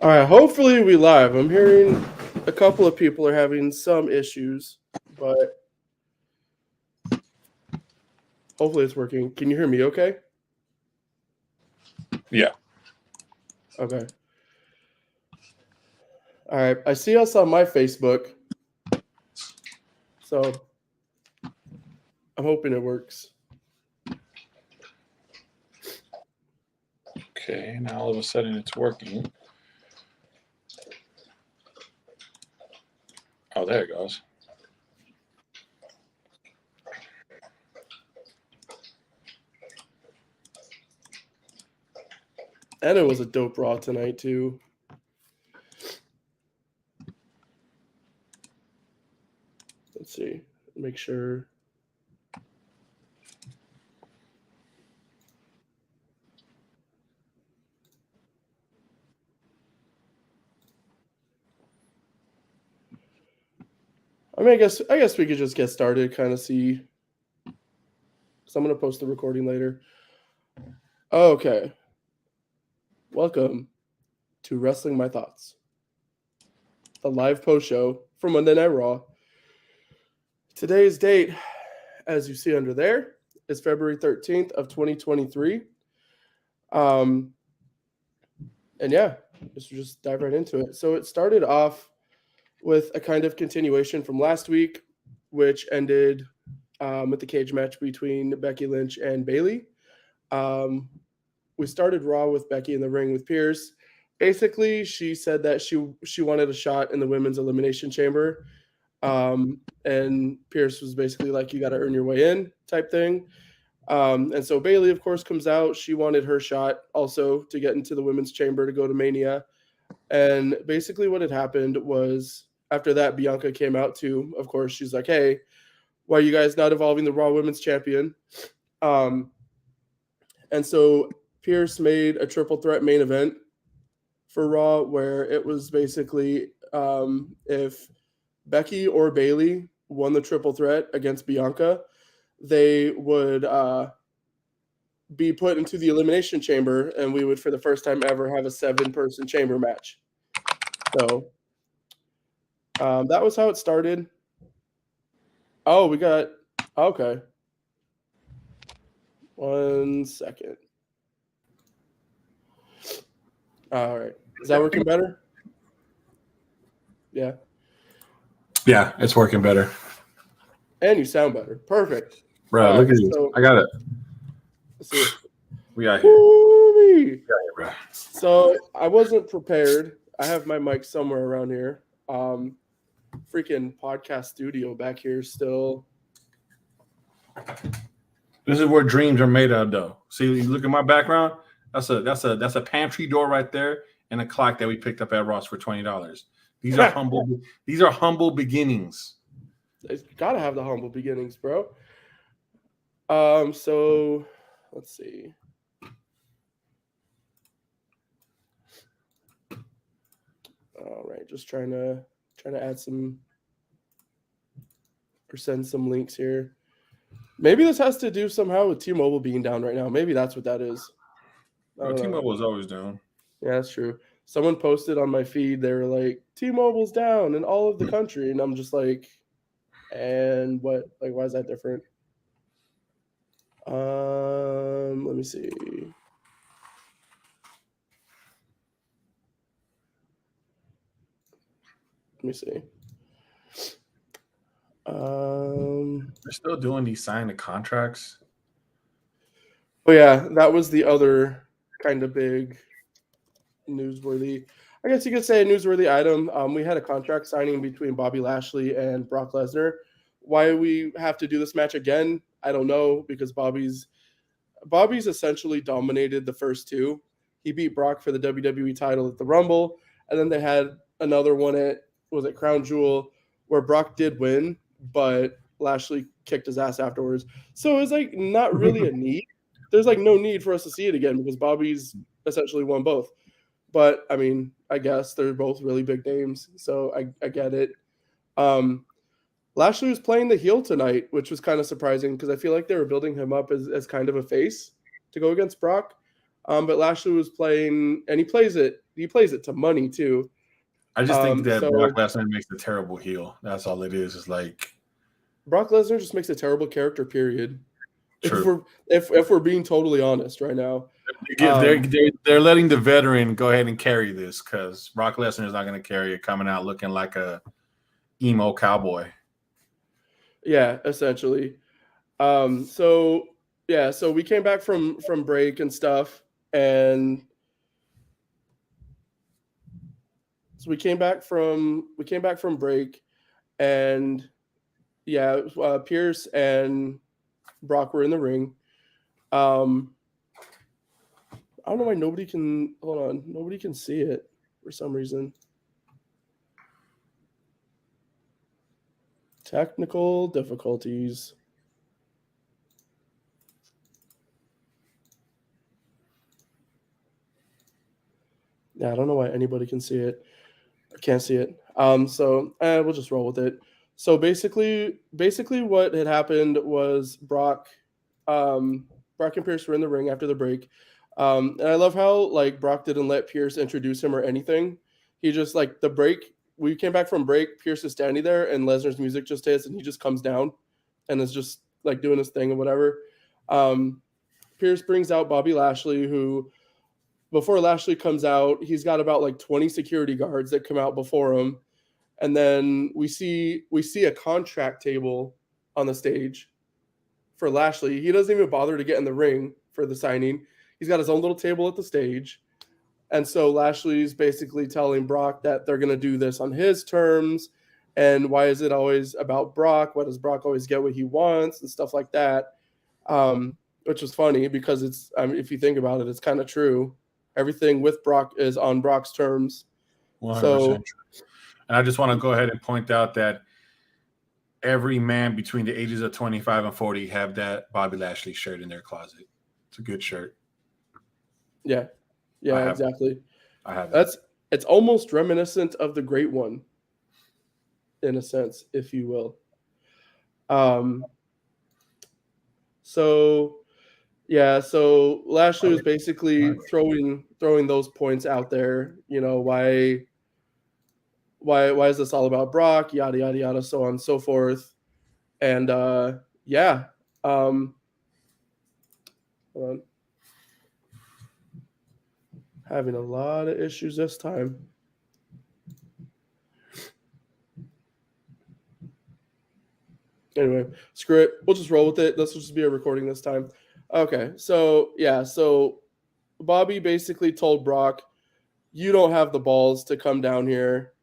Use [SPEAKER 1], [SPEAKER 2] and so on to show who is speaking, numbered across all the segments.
[SPEAKER 1] All right, hopefully we live. I'm hearing a couple of people are having some issues, but hopefully it's working. Can you hear me okay?
[SPEAKER 2] Yeah.
[SPEAKER 1] Okay. All right, I see us on my Facebook, so I'm hoping it works.
[SPEAKER 2] Okay, now all of a sudden it's working. Oh, there it goes.
[SPEAKER 1] And it was a dope Raw tonight, too. Let's see. Make sure. I mean, I guess we could just get started, kind of see. So I'm going to post the recording later. Okay. Welcome to Wrestling My Thoughts, the live post show for Monday Night Raw. Today's date, as you see under there, is February 13th of 2023. And yeah, let's just dive right into it. So it started off with a kind of continuation from last week, which ended with the cage match between Becky Lynch and Bayley. We started Raw with Becky in the ring with Pierce. Basically, she said that she wanted a shot in the women's elimination chamber. And Pierce was basically like, you got to earn your way in type thing. And so Bayley, of course, comes out. She wanted her shot also to get into the women's chamber to go to Mania. And basically what had happened was after that, Bianca came out too. Of course, she's like, hey, why are you guys not involving the Raw Women's Champion? And so Pierce made a triple threat main event for Raw where it was basically if Becky or Bayley won the triple threat against Bianca, they would be put into the elimination chamber, and we would, for the first time ever, have a 7-person chamber match. So that was how it started. Oh, we got okay. 1 second. All right, is that working better? Yeah.
[SPEAKER 2] Yeah, it's working better.
[SPEAKER 1] And you sound better. Perfect.
[SPEAKER 2] Bro, look at this.
[SPEAKER 1] So,
[SPEAKER 2] I got it.
[SPEAKER 1] let's see it.
[SPEAKER 2] We got here.
[SPEAKER 1] Woo-wee.
[SPEAKER 2] Bro.
[SPEAKER 1] So I wasn't prepared. I have my mic somewhere around here. Freaking podcast studio back here still.
[SPEAKER 2] This is where dreams are made of, though. See, you look at my background. That's a pantry door right there, and a clock that we picked up at Ross for $20. These are humble. These are humble beginnings.
[SPEAKER 1] It's gotta have the humble beginnings, bro. So let's see. All right, just trying to add some or send some links here. Maybe this has to do somehow with T-Mobile being down right now. Maybe that's what that is.
[SPEAKER 2] T-Mobile is always down.
[SPEAKER 1] Yeah, that's true. Someone posted on my feed, they were like, T-Mobile's down in all of the country. And I'm just like, and what? Like, why is that different? Let me see.
[SPEAKER 2] They're still doing these signing contracts.
[SPEAKER 1] Oh yeah, that was the other kind of big newsworthy, I guess you could say, a newsworthy item. We had a contract signing between Bobby Lashley and Brock Lesnar. Why we have to do this match again, I don't know, because Bobby's essentially dominated the first two. He beat Brock for the WWE title at the Rumble, and then they had another one at, was it Crown Jewel, where Brock did win, but Lashley kicked his ass afterwards. So it was like not really a need. There's like no need for us to see it again because Bobby's essentially won both. But I mean, I guess they're both really big names, so I get it. Lashley was playing the heel tonight, which was kind of surprising because I feel like they were building him up as kind of a face to go against Brock. But Lashley was playing, and he plays it he plays it to money too.
[SPEAKER 2] I just think that
[SPEAKER 1] So
[SPEAKER 2] Brock Lesnar makes a terrible heel. That's all it is. It's like
[SPEAKER 1] Brock Lesnar just makes a terrible character. Period.
[SPEAKER 2] true.
[SPEAKER 1] If we're being totally honest right now,
[SPEAKER 2] They're letting the veteran go ahead and carry this because Brock Lesnar is not going to carry it coming out looking like a emo cowboy.
[SPEAKER 1] yeah, essentially. So we came back from break and stuff, and so we came back from break, and yeah, Pierce and Brock were in the ring. I don't know why nobody can see it for some reason. Technical difficulties. Yeah, I don't know why anybody can see it. I can't see it. So we'll just roll with it. So basically what had happened was Brock and Pierce were in the ring after the break. And I love how like Brock didn't let Pierce introduce him or anything. He just like the break. We came back from break. Pierce is standing there, and Lesnar's music just hits, and he just comes down, and is just like doing his thing or whatever. Pierce brings out Bobby Lashley, who before Lashley comes out, he's got about like 20 security guards that come out before him, and then we see a contract table on the stage for Lashley. He doesn't even bother to get in the ring for the signing. He's got his own little table at the stage. And so Lashley's basically telling Brock that they're going to do this on his terms. And why is it always about Brock? Why does Brock always get what he wants and stuff like that? Which is funny because it's, I mean, if you think about it, it's kind of true. Everything with Brock is on Brock's terms.
[SPEAKER 2] 100%
[SPEAKER 1] So,
[SPEAKER 2] true. And I just want to go ahead and point out that every man between the ages of 25 and 40 have that Bobby Lashley shirt in their closet. It's a good shirt.
[SPEAKER 1] Yeah. Yeah, exactly.
[SPEAKER 2] I have it.
[SPEAKER 1] It's almost reminiscent of the Great One, in a sense, if you will. So Lashley was basically throwing those points out there. You know, why is this all about Brock? Yada yada yada, so on and so forth. And hold on. Having a lot of issues this time. Anyway, screw it. We'll just roll with it. This will just be a recording this time. Okay, so Bobby basically told Brock, you don't have the balls to come down here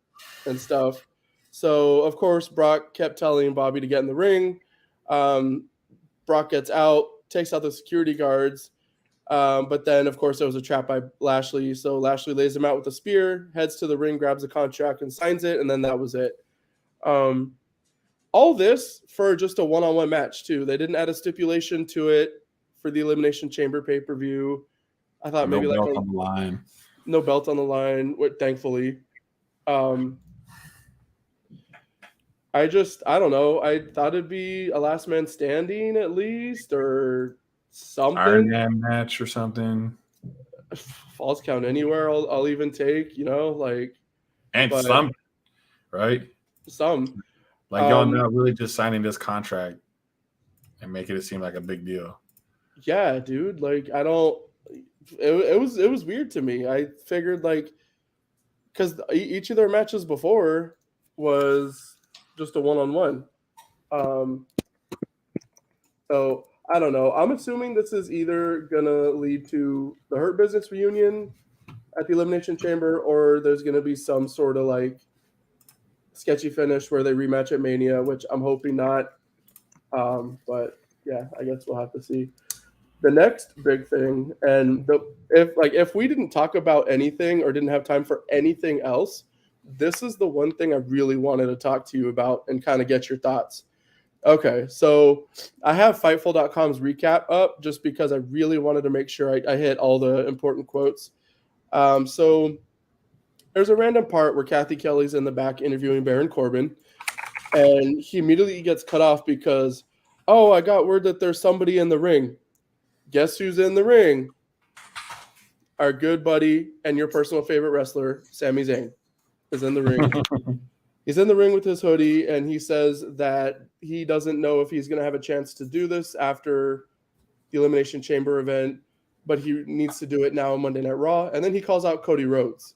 [SPEAKER 1] and stuff. So, of course, Brock kept telling Bobby to get in the ring. Brock gets out, takes out the security guards. But then, of course, there was a trap by Lashley. So Lashley lays him out with a spear, heads to the ring, grabs a contract, and signs it. And then that was it. All this for just a one-on-one match, too. They didn't add a stipulation to it for the Elimination Chamber pay-per-view. I thought maybe like
[SPEAKER 2] belt on the line.
[SPEAKER 1] No belt on the line, thankfully. I don't know. I thought it'd be a last man standing at least, or something.
[SPEAKER 2] Iron Man match or something.
[SPEAKER 1] Falls count anywhere. I'll even take,
[SPEAKER 2] Some, right?
[SPEAKER 1] Some.
[SPEAKER 2] Like y'all not really just signing this contract and making it seem like a big deal.
[SPEAKER 1] Yeah, dude. Like it was weird to me. I figured because each of their matches before was just a one-on-one. So I don't know. I'm assuming this is either gonna lead to the Hurt Business reunion at the Elimination Chamber, or there's gonna be some sort of sketchy finish where they rematch at Mania, which I'm hoping not. But yeah, I guess we'll have to see. The next big thing, and if we didn't talk about anything or didn't have time for anything else, this is the one thing I really wanted to talk to you about and kind of get your thoughts. Okay, so I have Fightful.com's recap up just because I really wanted to make sure I hit all the important quotes. So there's a random part where Kathy Kelly's in the back interviewing Baron Corbin, and he immediately gets cut off because, oh, I got word that there's somebody in the ring. Guess who's in the ring? our good buddy and your personal favorite wrestler, Sami Zayn, is in the ring. He's in the ring with his hoodie, and he says that he doesn't know if he's going to have a chance to do this after the Elimination Chamber event, but he needs to do it now on Monday Night Raw. And then he calls out Cody Rhodes.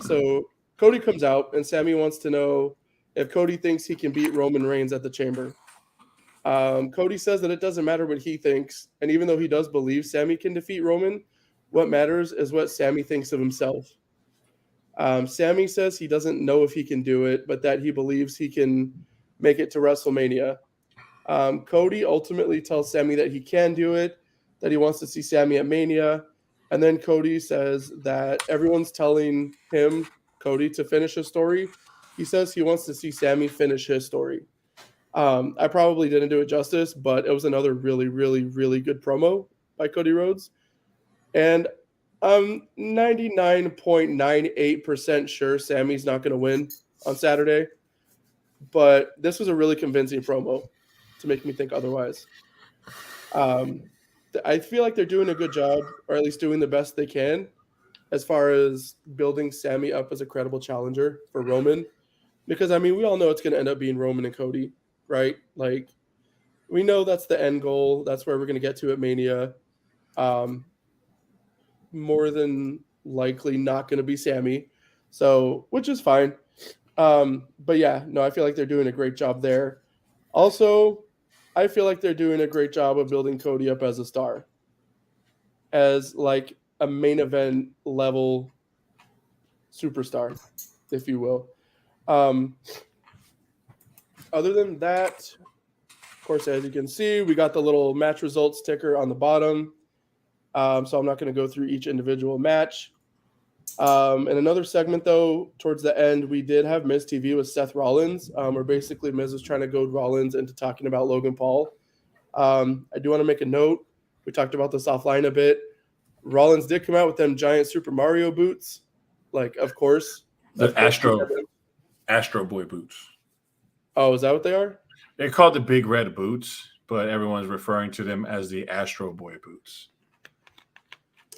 [SPEAKER 1] So Cody comes out, and Sami wants to know if Cody thinks he can beat Roman Reigns at the Chamber. Cody says that it doesn't matter what he thinks, and even though he does believe Sami can defeat Roman, what matters is what Sami thinks of himself. Sami says he doesn't know if he can do it, but that he believes he can make it to WrestleMania. Cody ultimately tells Sami that he can do it, that he wants to see Sami at Mania, and then Cody says that everyone's telling him, Cody, to finish his story. He says he wants to see Sami finish his story. I probably didn't do it justice, but it was another really, really, really good promo by Cody Rhodes. And I'm 99.98% sure Sami's not going to win on Saturday. But this was a really convincing promo to make me think otherwise. I feel like they're doing a good job, or at least doing the best they can, as far as building Sami up as a credible challenger for Roman. Because, I mean, we all know it's going to end up being Roman and Cody, right? Like, we know that's the end goal. That's where we're going to get to at Mania. More than likely not going to be Sami. So, which is fine. But yeah, no, I feel like they're doing a great job there. Also, I feel like they're doing a great job of building Cody up as a star, as like a main event level superstar, if you will. Other than that, of course, as you can see, we got the little match results ticker on the bottom. So I'm not going to go through each individual match. In another segment, though, towards the end, we did have Miz TV with Seth Rollins, where basically Miz was trying to goad Rollins into talking about Logan Paul. I do want to make a note. We talked about this offline a bit. Rollins did come out with them giant Super Mario boots. Like, of course.
[SPEAKER 2] The Astro Boy boots.
[SPEAKER 1] Oh, is that what they are?
[SPEAKER 2] They're called the Big Red Boots, but everyone's referring to them as the Astro Boy boots.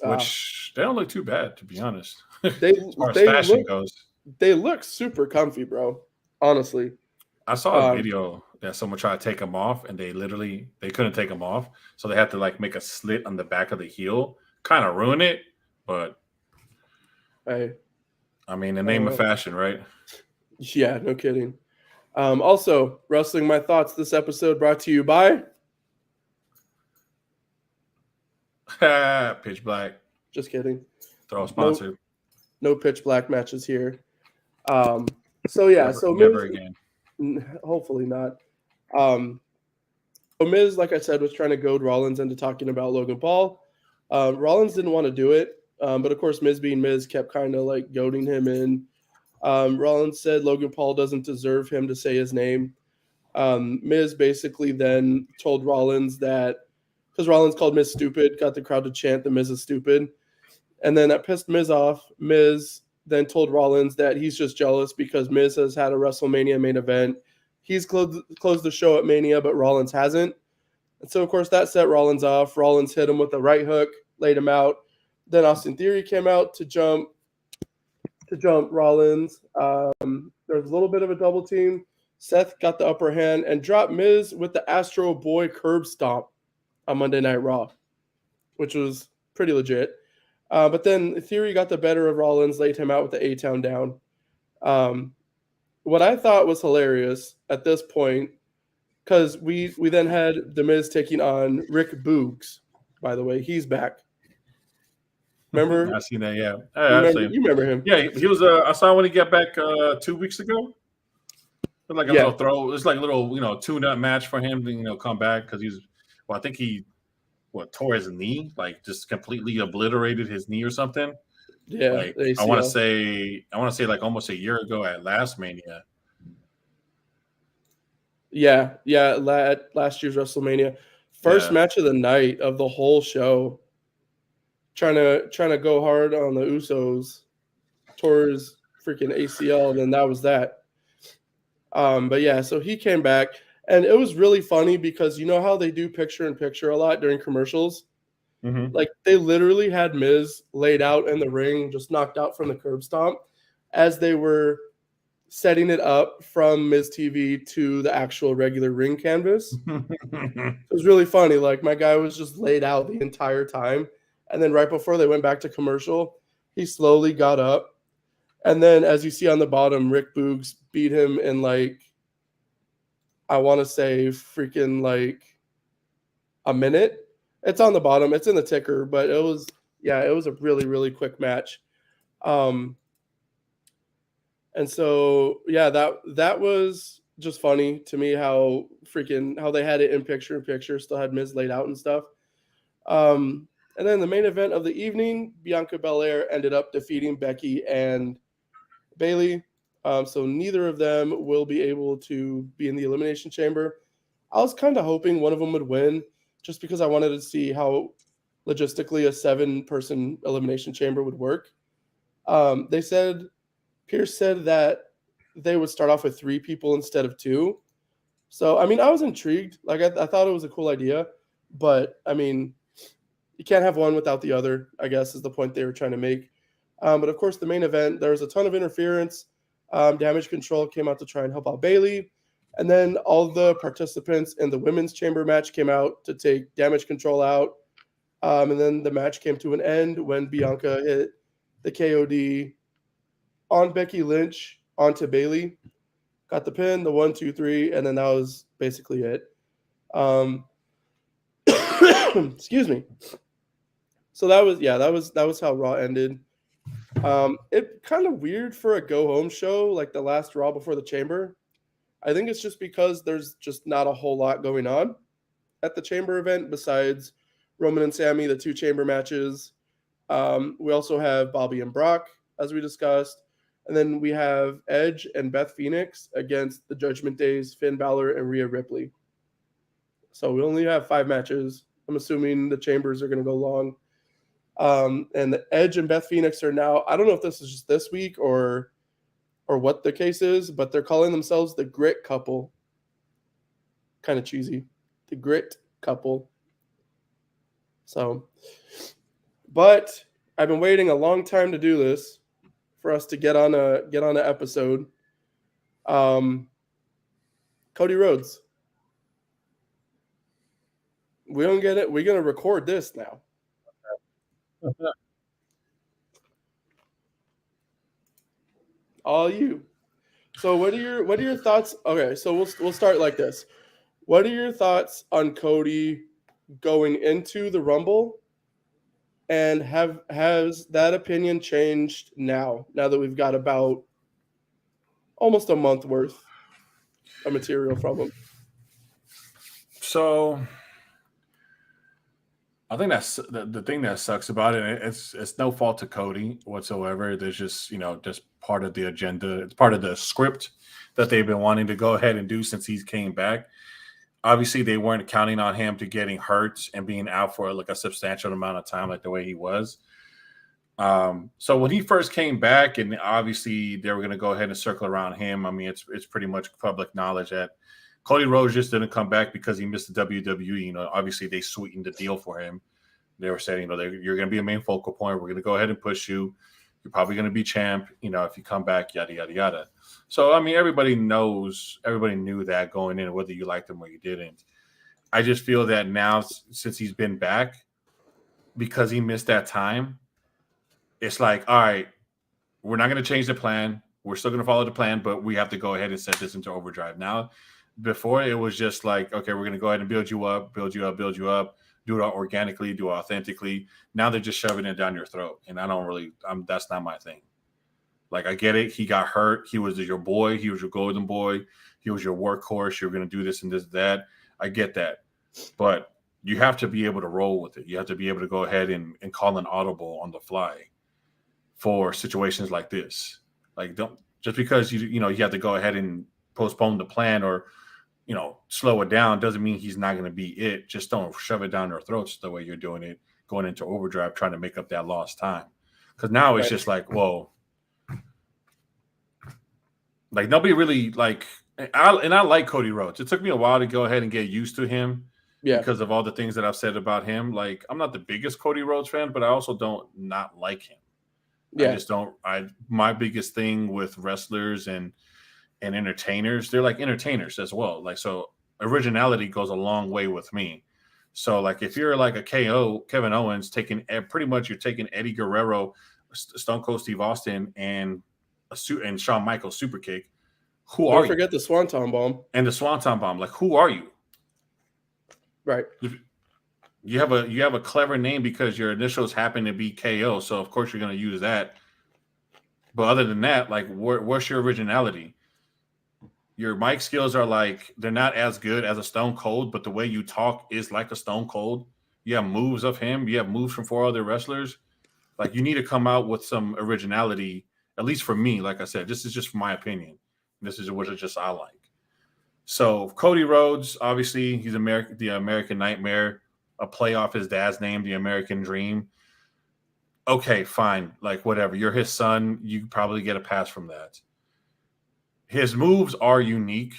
[SPEAKER 2] Which they don't look too bad, to be honest. As far as fashion goes.
[SPEAKER 1] They look super comfy, bro. Honestly.
[SPEAKER 2] I saw a video that someone tried to take them off, and they couldn't take them off. So they had to like make a slit on the back of the heel. Kind of ruin it, but
[SPEAKER 1] hey.
[SPEAKER 2] I mean, the name of fashion, right?
[SPEAKER 1] Yeah, no kidding. Also, Wrestling My Thoughts, this episode brought to you by
[SPEAKER 2] Pitch Black.
[SPEAKER 1] Just kidding.
[SPEAKER 2] Throw a sponsor.
[SPEAKER 1] No Pitch Black matches here. So yeah,
[SPEAKER 2] never again.
[SPEAKER 1] Hopefully not. So Miz, like I said, was trying to goad Rollins into talking about Logan Paul. Rollins didn't want to do it, but of course, Miz being Miz kept kind of like goading him in. Rollins said Logan Paul doesn't deserve him to say his name. Miz basically then told Rollins that, because Rollins called Miz stupid, got the crowd to chant that Miz is stupid. And then that pissed Miz off. Miz then told Rollins that he's just jealous because Miz has had a WrestleMania main event. He's closed the show at Mania, but Rollins hasn't. And so, of course, that set Rollins off. Rollins hit him with a right hook, laid him out. Then Austin Theory came out to jump Rollins. There was a little bit of a double team. Seth got the upper hand and dropped Miz with the Astro Boy curb stomp on Monday Night Raw, which was pretty legit. But then Theory got the better of Rollins, laid him out with the A-Town down. What I thought was hilarious at this point, because we then had The Miz taking on Rick Boogs. By the way, he's back. Remember?
[SPEAKER 2] I've seen that, yeah.
[SPEAKER 1] You remember him?
[SPEAKER 2] Yeah, he was. I saw when he got back 2 weeks ago. It was like a little throw. It was like a little, tune-up match for him to, come back because he's. Well, I think he, tore his knee, like just completely obliterated his knee or something.
[SPEAKER 1] Yeah,
[SPEAKER 2] like, I want to say like almost a year ago at last Mania.
[SPEAKER 1] Yeah, last year's WrestleMania, first match of the night of the whole show. Trying to go hard on the Usos, tore his freaking ACL, and then that was that. But yeah, so he came back, and it was really funny because you know how they do picture-in-picture a lot during commercials?
[SPEAKER 2] Mm-hmm.
[SPEAKER 1] Like they literally had Miz laid out in the ring, just knocked out from the curb stomp, as they were setting it up from Miz TV to the actual regular ring canvas. It was really funny. Like my guy was just laid out the entire time, and then right before they went back to commercial, he slowly got up, and then as you see on the bottom, Rick Boogs beat him in like, I want to say freaking like a minute. It's on the bottom. It's in the ticker, but it was a really really quick match. Um, and so that was just funny to me how they had it in picture, still had Miz laid out and stuff. And then the main event of the evening, Bianca Belair ended up defeating Becky and Bailey. So neither of them will be able to be in the Elimination Chamber. I was kind of hoping one of them would win, just because I wanted to see how logistically a 7-person Elimination Chamber would work. Pierce said that they would start off with 3 people instead of 2. So, I mean, I was intrigued. Like, I thought it was a cool idea. But, I mean, you can't have one without the other, I guess, is the point they were trying to make. But, of course, the main event, there was a ton of interference. Damage Control came out to try and help out Bailey. And then all the participants in the women's chamber match came out to take Damage Control out. And then the match came to an end when Bianca hit the KOD on Becky Lynch onto Bailey. Got the pin, the 1, 2, 3, and then that was basically it. Excuse me. So that was how Raw ended. It kind of weird for a go home show, like the last Raw before the Chamber. I think it's just because there's just not a whole lot going on at the Chamber event besides Roman and Sammy, the 2 Chamber matches. We also have Bobby and Brock, as we discussed. And then we have Edge and Beth Phoenix against the Judgment Days, Finn Balor and Rhea Ripley. So we only have 5 matches. I'm assuming the Chambers are going to go long. And the Edge and Beth Phoenix are now, I don't know if this is just this week or what the case is, but they're calling themselves the Grit Couple. Kind of cheesy. The Grit Couple. So, but I've been waiting a long time to do this for us to get on an episode. Cody Rhodes. We don't get it. We're gonna record this now. All you. So what are your thoughts? Okay, so we'll start like this. What are your thoughts on Cody going into the Rumble? And has that opinion changed now that we've got about almost a month worth of material from him?
[SPEAKER 2] So I think that's the thing that sucks about it. It's no fault to Cody whatsoever. There's just just part of the agenda. It's part of the script that they've been wanting to go ahead and do since he came back. Obviously, they weren't counting on him to getting hurt and being out for like a substantial amount of time, like the way he was. So when he first came back, and obviously they were going to go ahead and circle around him. I mean, it's pretty much public knowledge that Cody Rhodes just didn't come back because he missed the WWE. Obviously they sweetened the deal for him. They were saying, you're going to be a main focal point. We're going to go ahead and push you. You're probably going to be champ, if you come back, yada, yada, yada. So, I mean, everybody knew that going in, whether you liked him or you didn't. I just feel that now, since he's been back, because he missed that time, it's like, all right, we're not going to change the plan. We're still going to follow the plan, but we have to go ahead and set this into overdrive. Now, before it was just like, okay, we're going to go ahead and build you up, do it organically, do it authentically. Now they're just shoving it down your throat. And that's not my thing. Like, I get it. He got hurt. He was your boy. He was your golden boy. He was your workhorse. You're going to do this and this, that. I get that. But you have to be able to roll with it. You have to be able to go ahead and call an audible on the fly for situations like this. Like, don't just because you have to go ahead and postpone the plan or slow it down doesn't mean he's not going to be it. Just don't shove it down their throats the way you're doing it, going into overdrive, trying to make up that lost time. Because now it's just like, whoa. Like, nobody really, like, I like Cody Rhodes. It took me a while to go ahead and get used to him
[SPEAKER 1] Yeah.
[SPEAKER 2] because of all the things that I've said about him. Like, I'm not the biggest Cody Rhodes fan, but I also don't not like him. I
[SPEAKER 1] Yeah.
[SPEAKER 2] just don't. My biggest thing with wrestlers and entertainers, they're like entertainers as well. Like, so originality goes a long way with me. So like if you're like a KO, Kevin Owens, taking pretty much you're taking Eddie Guerrero, Stone Cold Steve Austin, and Shawn Michaels super kick. Who are
[SPEAKER 1] Don't
[SPEAKER 2] you?
[SPEAKER 1] forget the Swanton Bomb.
[SPEAKER 2] And the Swanton Bomb. Like, who are you?
[SPEAKER 1] Right.
[SPEAKER 2] You have a clever name because your initials happen to be KO, so of course you're going to use that. But other than that, like, what's your originality? Your mic skills are like, they're not as good as a Stone Cold, but the way you talk is like a Stone Cold. You have moves of him. You have moves from 4 other wrestlers. Like, you need to come out with some originality, at least for me. Like I said, this is just my opinion. This is what just I like. So Cody Rhodes, obviously, he's the American Nightmare, a play off his dad's name, the American Dream. Okay, fine. Like, whatever. You're his son. You probably get a pass from that. His moves are unique,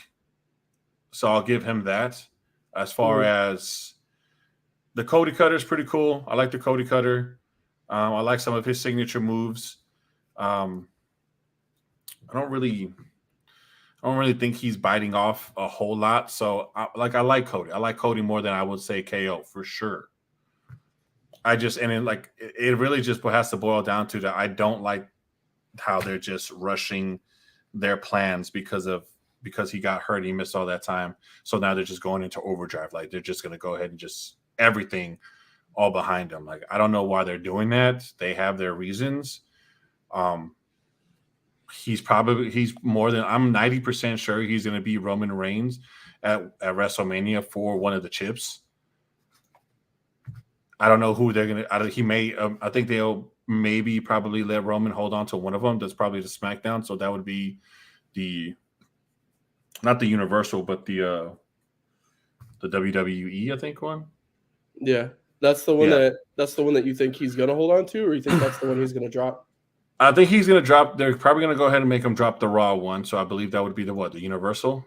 [SPEAKER 2] so I'll give him that. As far as the Cody Cutter is pretty cool. I like the Cody Cutter. I like some of his signature moves. I don't really think he's biting off a whole lot. So I like Cody. I like Cody more than I would say KO for sure. It really just has to boil down to that. I don't like how they're just rushing their plans because he got hurt. He missed all that time. So now they're just going into overdrive. Like, they're just going to go ahead and just everything all behind them. Like, I don't know why they're doing that. They have their reasons. He's more than, I'm 90% sure he's going to be Roman Reigns at WrestleMania for one of the chips. I don't know who they're going to, he may, I think they'll probably let Roman hold on to one of them. That's probably the SmackDown. So that would be not the Universal, but the WWE, I think one.
[SPEAKER 1] Yeah. That's the one that you think he's going to hold on to, or you think that's the one he's going to drop?
[SPEAKER 2] I think he's going to drop. They're probably going to go ahead and make him drop the Raw one. So I believe that would be the Universal?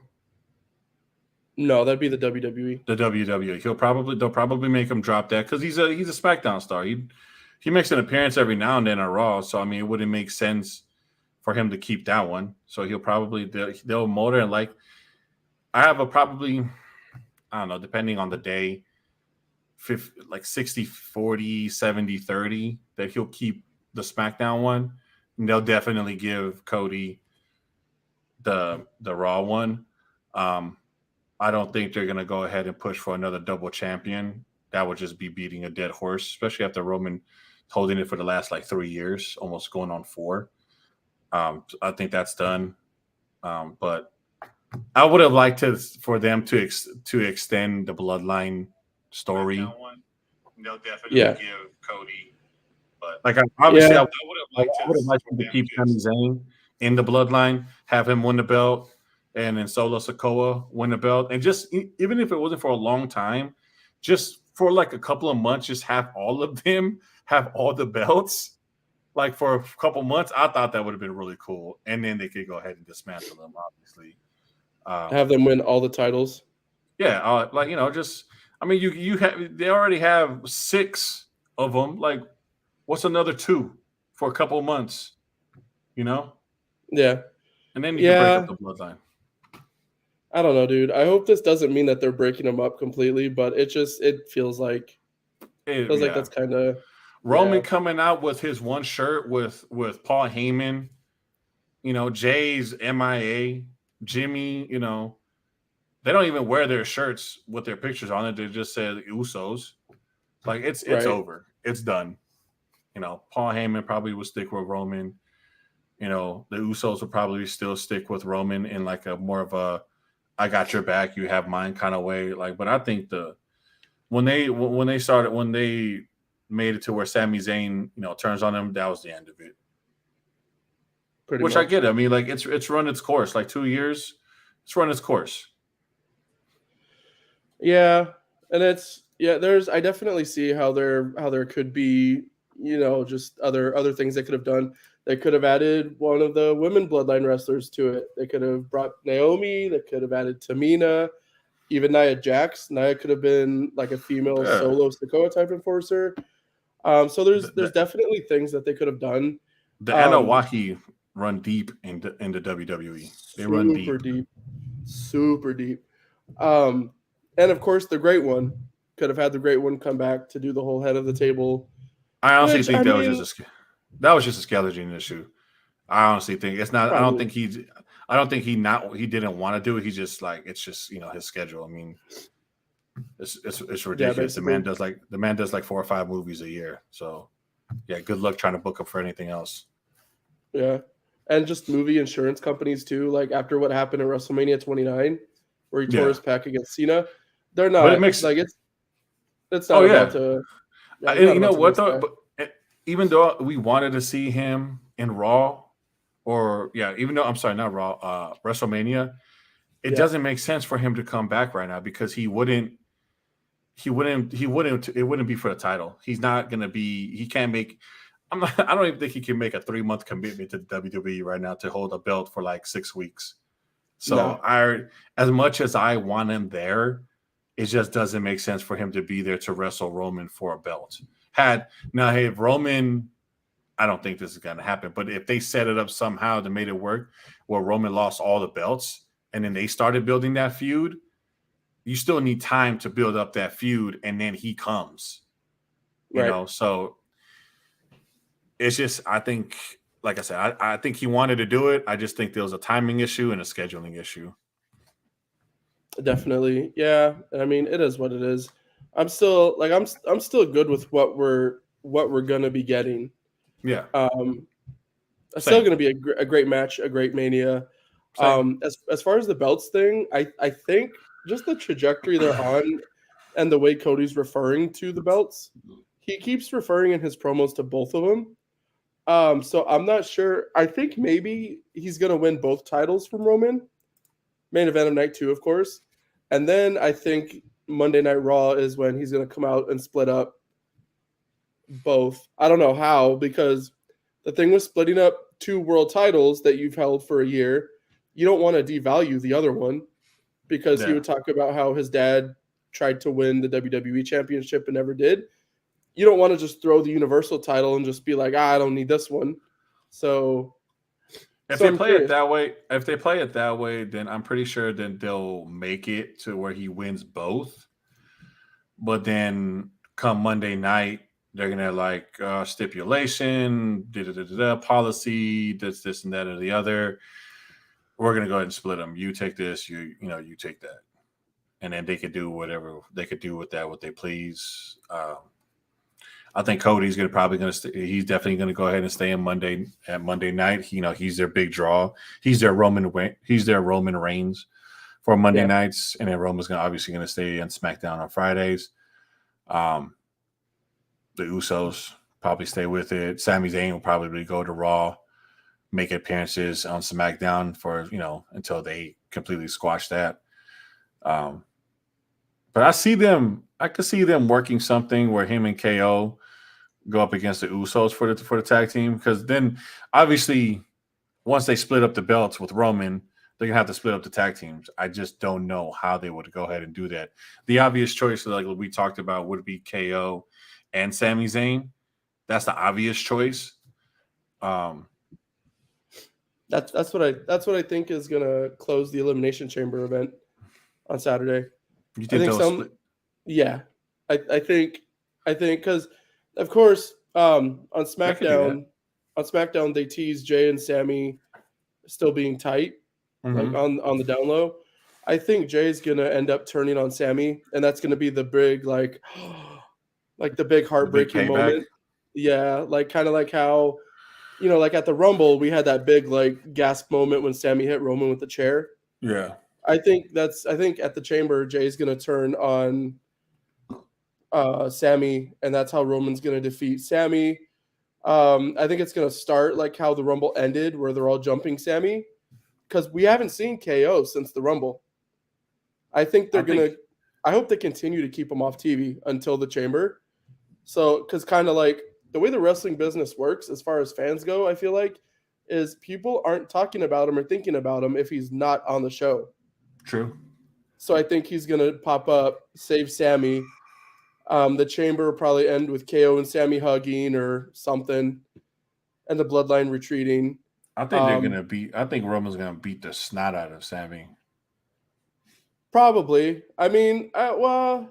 [SPEAKER 1] No, that'd be the WWE.
[SPEAKER 2] The WWE. They'll probably make him drop that because he's a SmackDown star. He makes an appearance every now and then on Raw. So I mean, it wouldn't make sense for him to keep that one. So they'll motor and like. I have I don't know, depending on the day, 60-40, 70-30 that he'll keep the SmackDown one, and they'll definitely give Cody the Raw one. I don't think they're going to go ahead and push for another double champion. That would just be beating a dead horse, especially after Roman holding it for the last 3 years, almost going on 4. I think that's done. But I would have liked for them to extend the bloodline story. They'll definitely give Cody. But I would have liked them to keep Sami Zayn in the bloodline, have him win the belt, and then Solo Sikoa win the belt, and just even if it wasn't for a long time, just for a couple of months, just have all of them have all the belts. Like for a couple months, I thought that would have been really cool, and then they could go ahead and dismantle them. Obviously,
[SPEAKER 1] have them win all the titles.
[SPEAKER 2] Yeah, they already have 6 of them. Like, what's another 2 for a couple of months?
[SPEAKER 1] Yeah,
[SPEAKER 2] and then you can break up the bloodline.
[SPEAKER 1] I don't know, dude. I hope this doesn't mean that they're breaking them up completely, but it feels like like that's kind of
[SPEAKER 2] Roman coming out with his one shirt with Paul Heyman, Jay's MIA, Jimmy, they don't even wear their shirts with their pictures on it. They just say Usos. Like, it's over. It's done. Paul Heyman probably will stick with Roman. The Usos will probably still stick with Roman in a more of a I got your back, you have mine kind of way. But I think when they made it to where Sami Zayn, turns on him, that was the end of it. Pretty much. I get it. I mean, it's run its course. 2 years, it's run its course.
[SPEAKER 1] Yeah, and I definitely see how there could be, just other things they could have done. They could have added one of the women bloodline wrestlers to it. They could have brought Naomi. They could have added Tamina. even Nia Jax. Nia could have been like a female solo Sikoa type enforcer. So there's definitely things that they could have done.
[SPEAKER 2] The Anunnaki run deep into WWE. They run deep.
[SPEAKER 1] Super deep. And of course, the Great One could have had the Great One come back to do the whole head of the table.
[SPEAKER 2] I honestly think that was just a scheduling issue. I honestly think it's not. Probably. I don't think he didn't want to do it. He's just like it's just his schedule. I mean, it's ridiculous.
[SPEAKER 1] Yeah,
[SPEAKER 2] the man does like 4 or 5 movies a year. So yeah, good luck trying to book him for anything else.
[SPEAKER 1] Yeah, and just movie insurance companies too. Like after what happened at WrestleMania 29, where he tore his pec against Cena, they're not. But it makes like it's not about to.
[SPEAKER 2] Yeah, you know what though? But even though we wanted to see him in Raw, even though I'm sorry, not Raw, WrestleMania, it doesn't make sense for him to come back right now because it wouldn't be for the title. He's not going to be. He can't make. I don't even think he can make a 3-month commitment to the WWE right now to hold a belt for like 6 weeks. So as much as I want him there, it just doesn't make sense for him to be there to wrestle Roman for a belt. If Roman, I don't think this is going to happen, but if they set it up somehow to make it work where Roman lost all the belts and then they started building that feud, you still need time to build up that feud and then he comes. You know, so it's just, I think, like I said, I think he wanted to do it. I just think there was a timing issue and a scheduling issue.
[SPEAKER 1] Definitely. Yeah. I mean, it is what it is. I'm still good with what we're going to be getting.
[SPEAKER 2] Yeah.
[SPEAKER 1] It's still going to be a great match, a great Mania. As far as the belts thing, I think just the trajectory they're on and the way Cody's referring to the belts, he keeps referring in his promos to both of them. So I'm not sure. I think maybe he's going to win both titles from Roman. Main event of night 2, of course. And then I think Monday Night Raw is when he's going to come out and split up both. I don't know how, because the thing with splitting up 2 world titles that you've held for a year, you don't want to devalue the other one, because he would talk about how his dad tried to win the WWE Championship and never did. You don't want to just throw the Universal title and just be like, I don't need this one. So
[SPEAKER 2] if they play it that way, then I'm pretty sure then they'll make it to where he wins both. But then come Monday night, they're gonna like stipulation, policy, this and that or the other. We're gonna go ahead and split them. You take this, you take that, and then they could do whatever they could do with that, what they please. I think Cody's he's definitely going to go ahead and stay in Monday night. He's their big draw. He's their Roman Reigns for Monday nights, and then Roman's obviously going to stay on SmackDown on Fridays. The Usos probably stay with it. Sami Zayn will probably go to Raw, make appearances on SmackDown for until they completely squash that. But I could see them working something where him and KO go up against the Usos for the tag team, because then obviously once they split up the belts with Roman, they're gonna have to split up the tag teams. I just don't know how they would go ahead and do that. The obvious choice, like we talked about, would be KO and Sami Zayn. That's the obvious choice.
[SPEAKER 1] That's what I think is gonna close the Elimination Chamber event on Saturday.
[SPEAKER 2] You think split?
[SPEAKER 1] Yeah, I think because of course on SmackDown they tease Jay and Sammy still being tight, like on the down low. I think Jay's gonna end up turning on Sammy, and that's gonna be the big like the big heartbreaking moment. Yeah, like kind of like how like at the Rumble we had that big like gasp moment when Sammy hit Roman with the chair.
[SPEAKER 2] Yeah.
[SPEAKER 1] I think at the Chamber, Jay's going to turn on Sammy, and that's how Roman's going to defeat Sammy. I think it's going to start like how the Rumble ended, where they're all jumping Sammy, because we haven't seen KO since the Rumble. I think I hope they continue to keep him off TV until the Chamber. So, because kind of like the way the wrestling business works, as far as fans go, I feel like, is people aren't talking about him or thinking about him if he's not on the show.
[SPEAKER 2] True.
[SPEAKER 1] So I think he's gonna pop up, save Sammy. The Chamber will probably end with KO and Sammy hugging or something, and the Bloodline retreating.
[SPEAKER 2] I think they're gonna beat. I think Roman's gonna beat the snot out of Sammy.
[SPEAKER 1] Probably. I mean, well,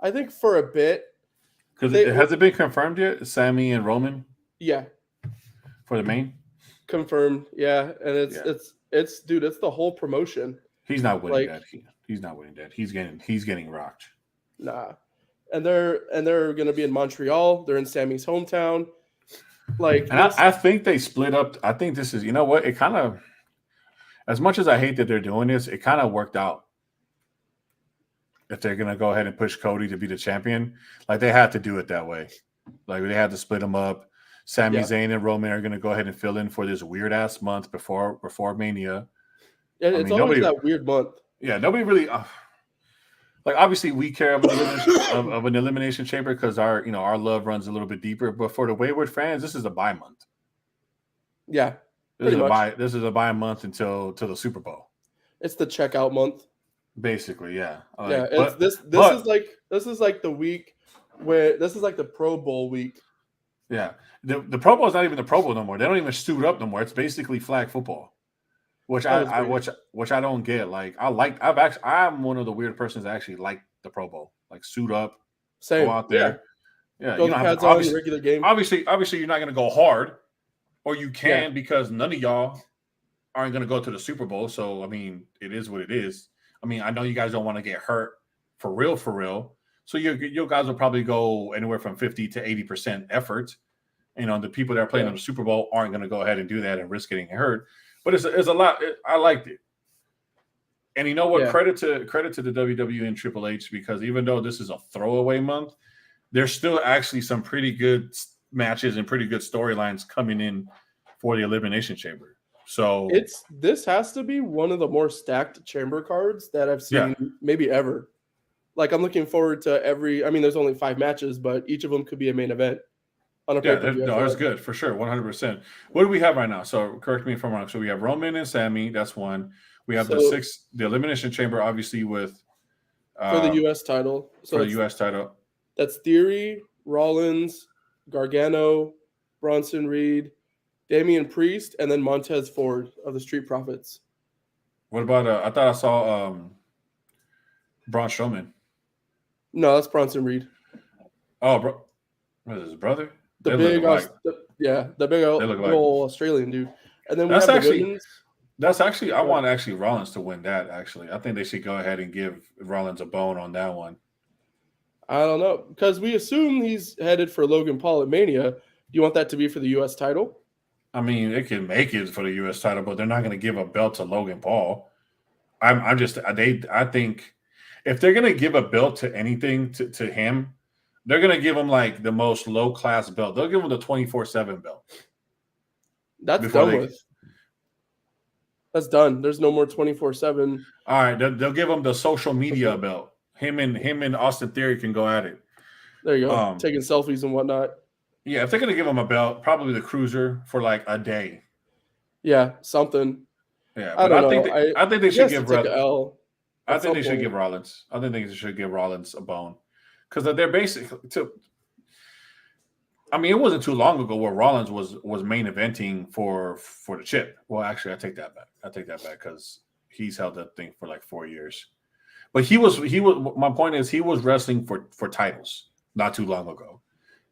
[SPEAKER 1] I think for a bit.
[SPEAKER 2] Because has it been confirmed yet? Sammy and Roman?
[SPEAKER 1] Yeah.
[SPEAKER 2] For the main?
[SPEAKER 1] Confirmed. Yeah. And it's dude, it's the whole promotion.
[SPEAKER 2] He's not winning that. He's not winning that. He's getting rocked.
[SPEAKER 1] Nah. And they're gonna be in Montreal. They're in Sammy's hometown. Like,
[SPEAKER 2] and I think they split up. I think this is, you know what? It kind of, as much as I hate that they're doing this, it kind of worked out. If they're gonna go ahead and push Cody to be the champion, like they had to do it that way. Like they had to split them up. Sami Zayn and Roman are gonna go ahead and fill in for this weird ass month before Mania.
[SPEAKER 1] And it's always that weird month.
[SPEAKER 2] Yeah, nobody really. Like obviously we care of an elimination chamber because our love runs a little bit deeper. But for the wayward fans, this is a bye month.
[SPEAKER 1] Yeah,
[SPEAKER 2] this is a bye month until the Super Bowl.
[SPEAKER 1] It's the checkout month.
[SPEAKER 2] Basically, yeah.
[SPEAKER 1] This is like the week where this is like the Pro Bowl week.
[SPEAKER 2] Yeah, the Pro Bowl is not even the Pro Bowl no more. They don't even suit up no more. It's basically flag football. Which I don't get. Like I'm one of the weird persons that actually like the Pro Bowl. Like suit up,
[SPEAKER 1] go
[SPEAKER 2] out there. Yeah,
[SPEAKER 1] you don't have to obviously, regular game.
[SPEAKER 2] Obviously, you're not gonna go hard, or you can because none of y'all aren't gonna go to the Super Bowl. So I mean, it is what it is. I mean, I know you guys don't want to get hurt for real. So you guys will probably go anywhere from 50 to 80% effort. The people that are playing on the Super Bowl aren't going to go ahead and do that and risk getting hurt. But it's a lot. I liked it. And you know what? Yeah. Credit to the WWE and Triple H, because even though this is a throwaway month, there's still actually some pretty good matches and pretty good storylines coming in for the Elimination Chamber. So
[SPEAKER 1] this has to be one of the more stacked chamber cards that I've seen maybe ever. Like I'm looking forward to every. I mean, there's only 5 matches, but each of them could be a main event. On a pay-per-view.
[SPEAKER 2] That's good for sure, 100%. What do we have right now? So correct me if I'm wrong. So we have Roman and Sammy. That's one. We have the Elimination Chamber, obviously with
[SPEAKER 1] for the U.S. title.
[SPEAKER 2] So for the U.S. title,
[SPEAKER 1] that's Theory, Rollins, Gargano, Bronson Reed, Damian Priest, and then Montez Ford of the Street Profits.
[SPEAKER 2] What about I thought I saw Braun Strowman.
[SPEAKER 1] No, that's Bronson Reed.
[SPEAKER 2] Oh, bro, what is his brother?
[SPEAKER 1] The big old Australian dude. And then
[SPEAKER 2] that's actually I want Rollins to win that. Actually, I think they should go ahead and give Rollins a bone on that one.
[SPEAKER 1] I don't know, because we assume he's headed for Logan Paul at Mania. Do you want that to be for the U.S. title?
[SPEAKER 2] I mean, they can make it for the U.S. title, but they're not going to give a belt to Logan Paul. I think if they're going to give a belt to anything to him, they're going to give him like the most low class belt. They'll give him the 24/7 belt.
[SPEAKER 1] That's done with. That's done. There's no more 24/7.
[SPEAKER 2] All right, they'll give him the social media belt. Him and Austin Theory can go at it.
[SPEAKER 1] There you go. Taking selfies and whatnot.
[SPEAKER 2] Yeah, if they're gonna give him a belt, probably the Cruiser for like a day.
[SPEAKER 1] Yeah, something.
[SPEAKER 2] Yeah, but I think they should give
[SPEAKER 1] Rollins.
[SPEAKER 2] I think they should give Rollins. I think they should give Rollins a bone, because they're basically I mean, it wasn't too long ago where Rollins was main eventing for the chip. Well, actually, I take that back because he's held that thing for like 4 years. But he was. My point is, he was wrestling for titles not too long ago.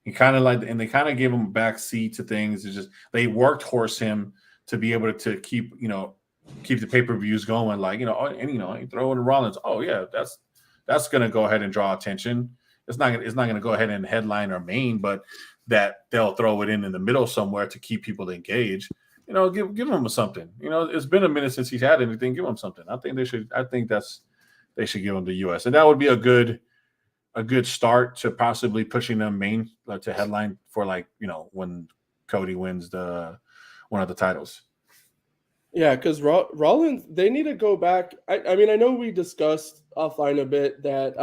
[SPEAKER 2] He kind of and they kind of gave him a back seat to things. It's just they worked horse him to be able to keep the pay-per-views going. Like you throw in Rollins. Oh yeah, that's gonna go ahead and draw attention. It's not gonna go ahead and headline or main, but that they'll throw it in the middle somewhere to keep people engaged. Give him something. It's been a minute since he's had anything. Give him something. I think they should give him the U.S. and that would be a good start to possibly pushing them main to headline for when Cody wins one of the titles.
[SPEAKER 1] Yeah, because Rollins, they need to go back. I mean, I know we discussed offline a bit that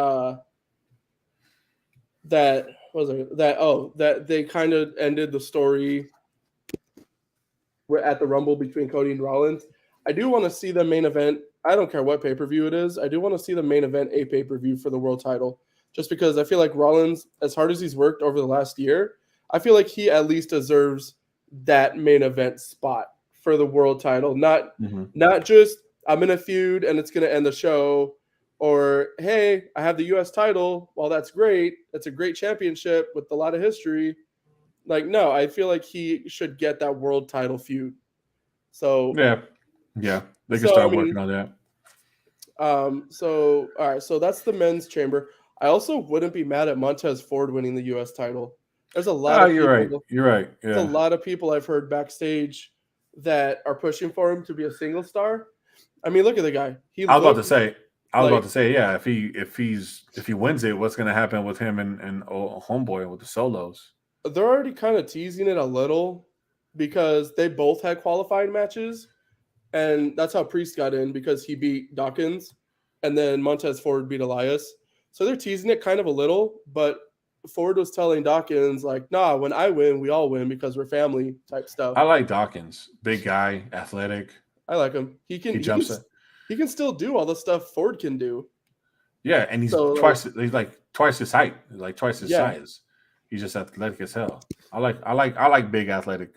[SPEAKER 1] they kind of ended the story at the Rumble between Cody and Rollins. I do want to see them main event I don't care what pay-per-view it is. I do want to see the main event a pay-per-view for the world title. Just because I feel like Rollins, as hard as he's worked over the last year, I feel like he at least deserves that main event spot for the world title. Not just I'm in a feud and it's gonna end the show, or hey, I have the US title. Well, that's great. It's a great championship with a lot of history. Like, no, I feel like he should get that world title feud. So
[SPEAKER 2] yeah, they can
[SPEAKER 1] so I
[SPEAKER 2] start
[SPEAKER 1] mean,
[SPEAKER 2] working on that.
[SPEAKER 1] So all right, so that's the men's chamber. I also wouldn't be mad at Montez Ford winning the US title. There's a lot of
[SPEAKER 2] You're right.
[SPEAKER 1] people.
[SPEAKER 2] You're right.
[SPEAKER 1] There's a
[SPEAKER 2] Yeah,
[SPEAKER 1] lot of people I've heard backstage that are pushing for him to be a single star. I mean, look at the guy. He
[SPEAKER 2] I was about
[SPEAKER 1] looked
[SPEAKER 2] to say.
[SPEAKER 1] like
[SPEAKER 2] Yeah. If he wins it, what's going to happen with him and Homeboy with the solos?
[SPEAKER 1] they're already kind of teasing it a little because they both had qualifying matches, and that's how Priest got in because he beat Dawkins, and then Montez Ford beat Elias. So they're teasing it kind of a little, but Ford was telling Dawkins like, "Nah, when I win, we all win because we're family," type stuff.
[SPEAKER 2] I like Dawkins, big guy, athletic.
[SPEAKER 1] I like him. He
[SPEAKER 2] He
[SPEAKER 1] can he can
[SPEAKER 2] jumps it.
[SPEAKER 1] he can still do all the stuff Ford can do.
[SPEAKER 2] Yeah, and he's
[SPEAKER 1] So
[SPEAKER 2] twice. He's like twice his height, like twice his
[SPEAKER 1] yeah,
[SPEAKER 2] size. He's just athletic as hell. I like big athletic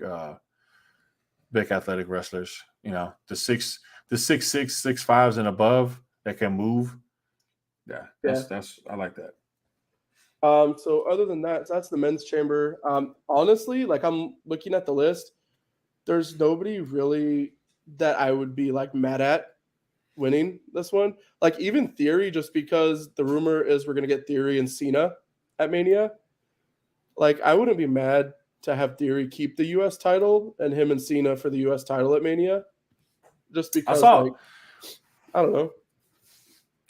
[SPEAKER 2] wrestlers. You know, the 6'6", 6'5" and above that can move. Yeah,
[SPEAKER 1] yeah.
[SPEAKER 2] that's I like that.
[SPEAKER 1] So other than that, so that's the men's chamber. Honestly, like I'm looking at the list, there's nobody really that I would be like mad at winning this one. Like even Theory, just because the rumor is we're gonna get Theory and Cena at Mania. Like I wouldn't be mad to have Theory keep the US title and him and Cena for the US title at Mania. Just
[SPEAKER 2] I
[SPEAKER 1] because
[SPEAKER 2] saw.
[SPEAKER 1] like I don't know.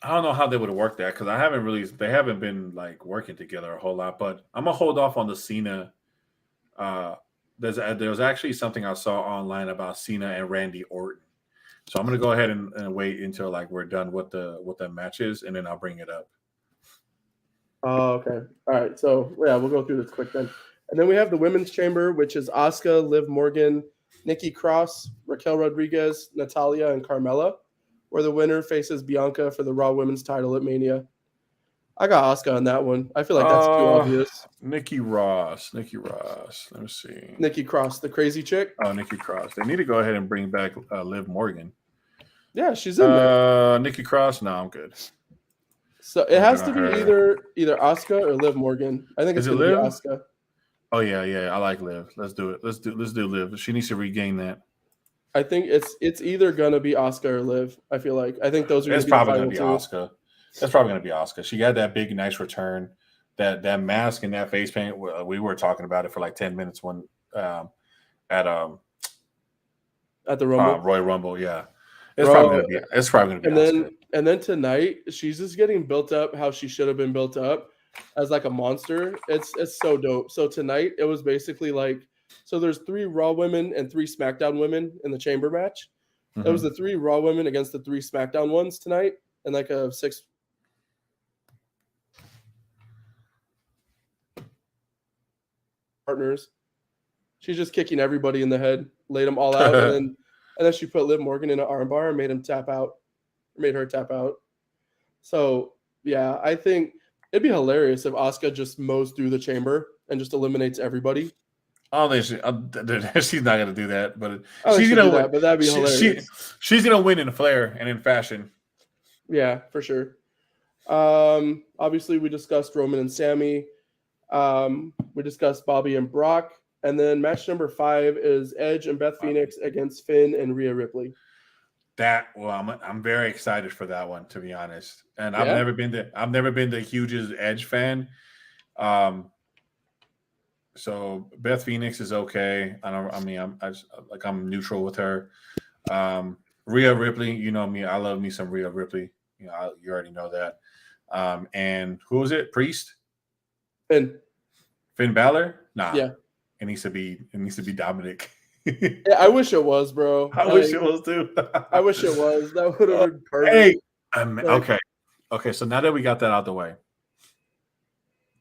[SPEAKER 2] I don't know how they would have worked that because they haven't been like working together a whole lot. But I'm gonna hold off on the Cena. There was actually something I saw online about Cena and Randy Orton. So I'm gonna go ahead and wait until like we're done with the matches, and then I'll bring it up.
[SPEAKER 1] Oh, okay. All right. So yeah, we'll go through this quick then. And then we have the women's chamber, which is Asuka, Liv Morgan, Nikki Cross, Raquel Rodriguez, Natalia, and Carmella, where the winner faces Bianca for the Raw Women's title at Mania. I got Asuka on that one. I feel like that's too obvious.
[SPEAKER 2] Nikki Ross. Let me see.
[SPEAKER 1] Nikki Cross, the crazy chick.
[SPEAKER 2] Oh, Nikki Cross. They need to go ahead and bring back Liv Morgan.
[SPEAKER 1] Yeah, she's in there.
[SPEAKER 2] Nikki Cross. No, I'm good.
[SPEAKER 1] So it has to be either Asuka or Liv Morgan. I think it's going to be Asuka.
[SPEAKER 2] Oh yeah. I like Liv. Let's do it. Let's do Liv. She needs to regain that.
[SPEAKER 1] I think it's either going to be Asuka or Liv. I feel like I think those are.
[SPEAKER 2] It's probably going to be Asuka. That's probably going to be Asuka. She got that big, nice return. That mask and that face paint. We were talking about it for like 10 minutes when at the
[SPEAKER 1] Rumble,
[SPEAKER 2] Royal Rumble. Yeah, it's probably going to be. Asuka.
[SPEAKER 1] And then tonight, she's just getting built up how she should have been built up as like a monster. It's so dope. So tonight it was basically like, so there's 3 Raw women and 3 SmackDown women in the chamber match. Mm-hmm. It was the 3 Raw women against the 3 SmackDown ones tonight, and like a 6 partners. She's just kicking everybody in the head, laid them all out, and then she put Liv Morgan in an armbar and made her tap out. So yeah, I think it'd be hilarious if Asuka just mows through the chamber and just eliminates everybody.
[SPEAKER 2] I don't think she's not gonna do that, but
[SPEAKER 1] she's gonna do that. But that'd be hilarious.
[SPEAKER 2] She's gonna win in flair and in fashion.
[SPEAKER 1] Yeah, for sure. Obviously, we discussed Roman and Sammy. We discussed Bobby and Brock. And then match number 5 is Edge and Beth Phoenix against Finn and Rhea Ripley.
[SPEAKER 2] I'm very excited for that one, to be honest. And I've never been the hugest Edge fan. So Beth Phoenix is okay. I'm neutral with her. Rhea Ripley, you know me, I love me some Rhea Ripley. You know, you already know that. And who was it? Priest?
[SPEAKER 1] Finn
[SPEAKER 2] Balor? Nah.
[SPEAKER 1] Yeah.
[SPEAKER 2] It needs to be Dominic.
[SPEAKER 1] Yeah, I wish it was, bro.
[SPEAKER 2] I wish it was too.
[SPEAKER 1] I wish it was. That would have been perfect.
[SPEAKER 2] Hey, okay. So now that we got that out the way,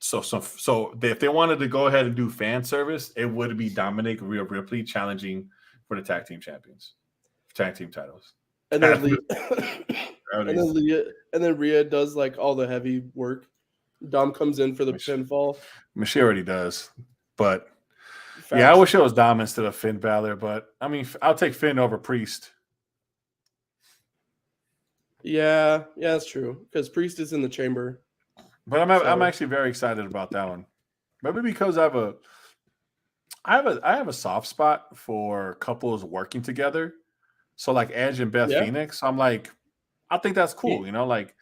[SPEAKER 2] so if they wanted to go ahead and do fan service, it would be Dominic, Rhea Ripley challenging for the tag team titles.
[SPEAKER 1] and then and then Rhea does like all the heavy work. Dom comes in for the pinfall.
[SPEAKER 2] She already does, but
[SPEAKER 1] Facts.
[SPEAKER 2] yeah, I wish it was Dom instead of Finn Balor. But I mean, I'll take Finn over Priest.
[SPEAKER 1] Yeah, that's true because Priest is in the chamber.
[SPEAKER 2] But I'm actually very excited about that one. Maybe because I have a soft spot for couples working together. So like Edge and Beth Phoenix, I'm like, I think that's cool. You know, like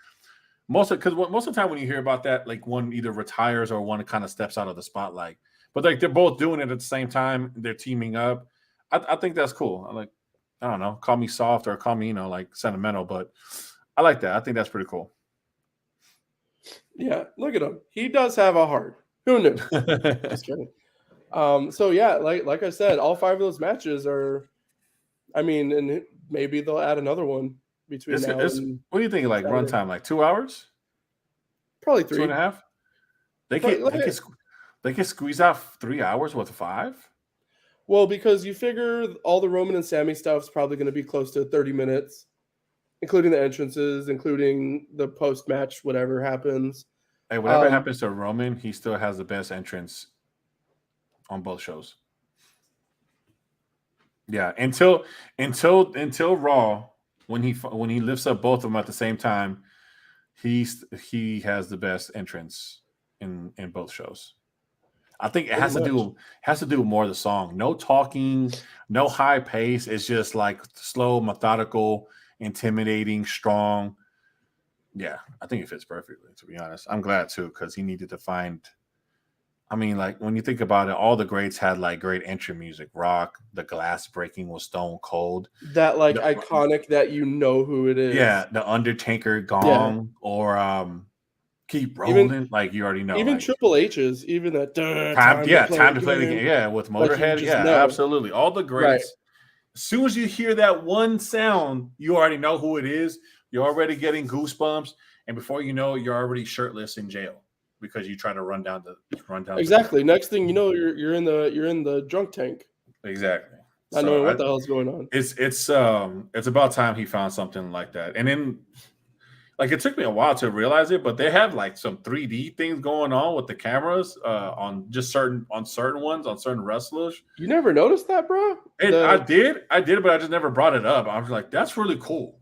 [SPEAKER 2] most of the time when you hear about that, like one either retires or one kind of steps out of the spotlight. But like they're both doing it at the same time. They're teaming up. I think that's cool. I like, I don't know, call me soft or call me, like sentimental, but I like that. I think that's pretty cool.
[SPEAKER 1] Yeah, look at him. He does have a heart. Who knew? Just kidding. So yeah, like I said, all 5 of those matches are. I mean, and maybe they'll add another one between now and.
[SPEAKER 2] What do you think? Like runtime, like 2 hours?
[SPEAKER 1] Probably 3.
[SPEAKER 2] 2.5. They can squeeze out 3 hours worth of 5.
[SPEAKER 1] Well, because you figure all the Roman and Sammy stuff is probably going to be close to 30 minutes, including the entrances, including the post-match, whatever happens.
[SPEAKER 2] Hey, whatever happens to Roman, he still has the best entrance on both shows. Yeah, until Raw, when he lifts up both of them at the same time, he has the best entrance in both shows. I think it has to do with more of the song. No talking, no high pace. It's just like slow, methodical, intimidating, strong. Yeah, I think it fits perfectly, to be honest. I'm glad too, because he needed to find. I mean, like when you think about it, all the greats had like great entry music. Rock, the glass breaking was Stone Cold.
[SPEAKER 1] That iconic that you know who it is.
[SPEAKER 2] Yeah, the Undertaker gong or Keep Rolling, like you already know.
[SPEAKER 1] Even
[SPEAKER 2] like,
[SPEAKER 1] Triple H's, even that
[SPEAKER 2] time to play the game. Yeah, with Motorhead. Like absolutely. All the greats. Right. As soon as you hear that one sound, you already know who it is. You're already getting goosebumps, and before you know it, you're already shirtless in jail because you try to run down.
[SPEAKER 1] Exactly. Next thing you know, you're in the drunk tank.
[SPEAKER 2] Exactly.
[SPEAKER 1] Not knowing what the hell's going on.
[SPEAKER 2] It's about time he found something like that, and then. Like it took me a while to realize it, but they have like some 3D things going on with the cameras on certain wrestlers.
[SPEAKER 1] You never noticed that, bro?
[SPEAKER 2] I did, but I just never brought it up. I was like, that's really cool.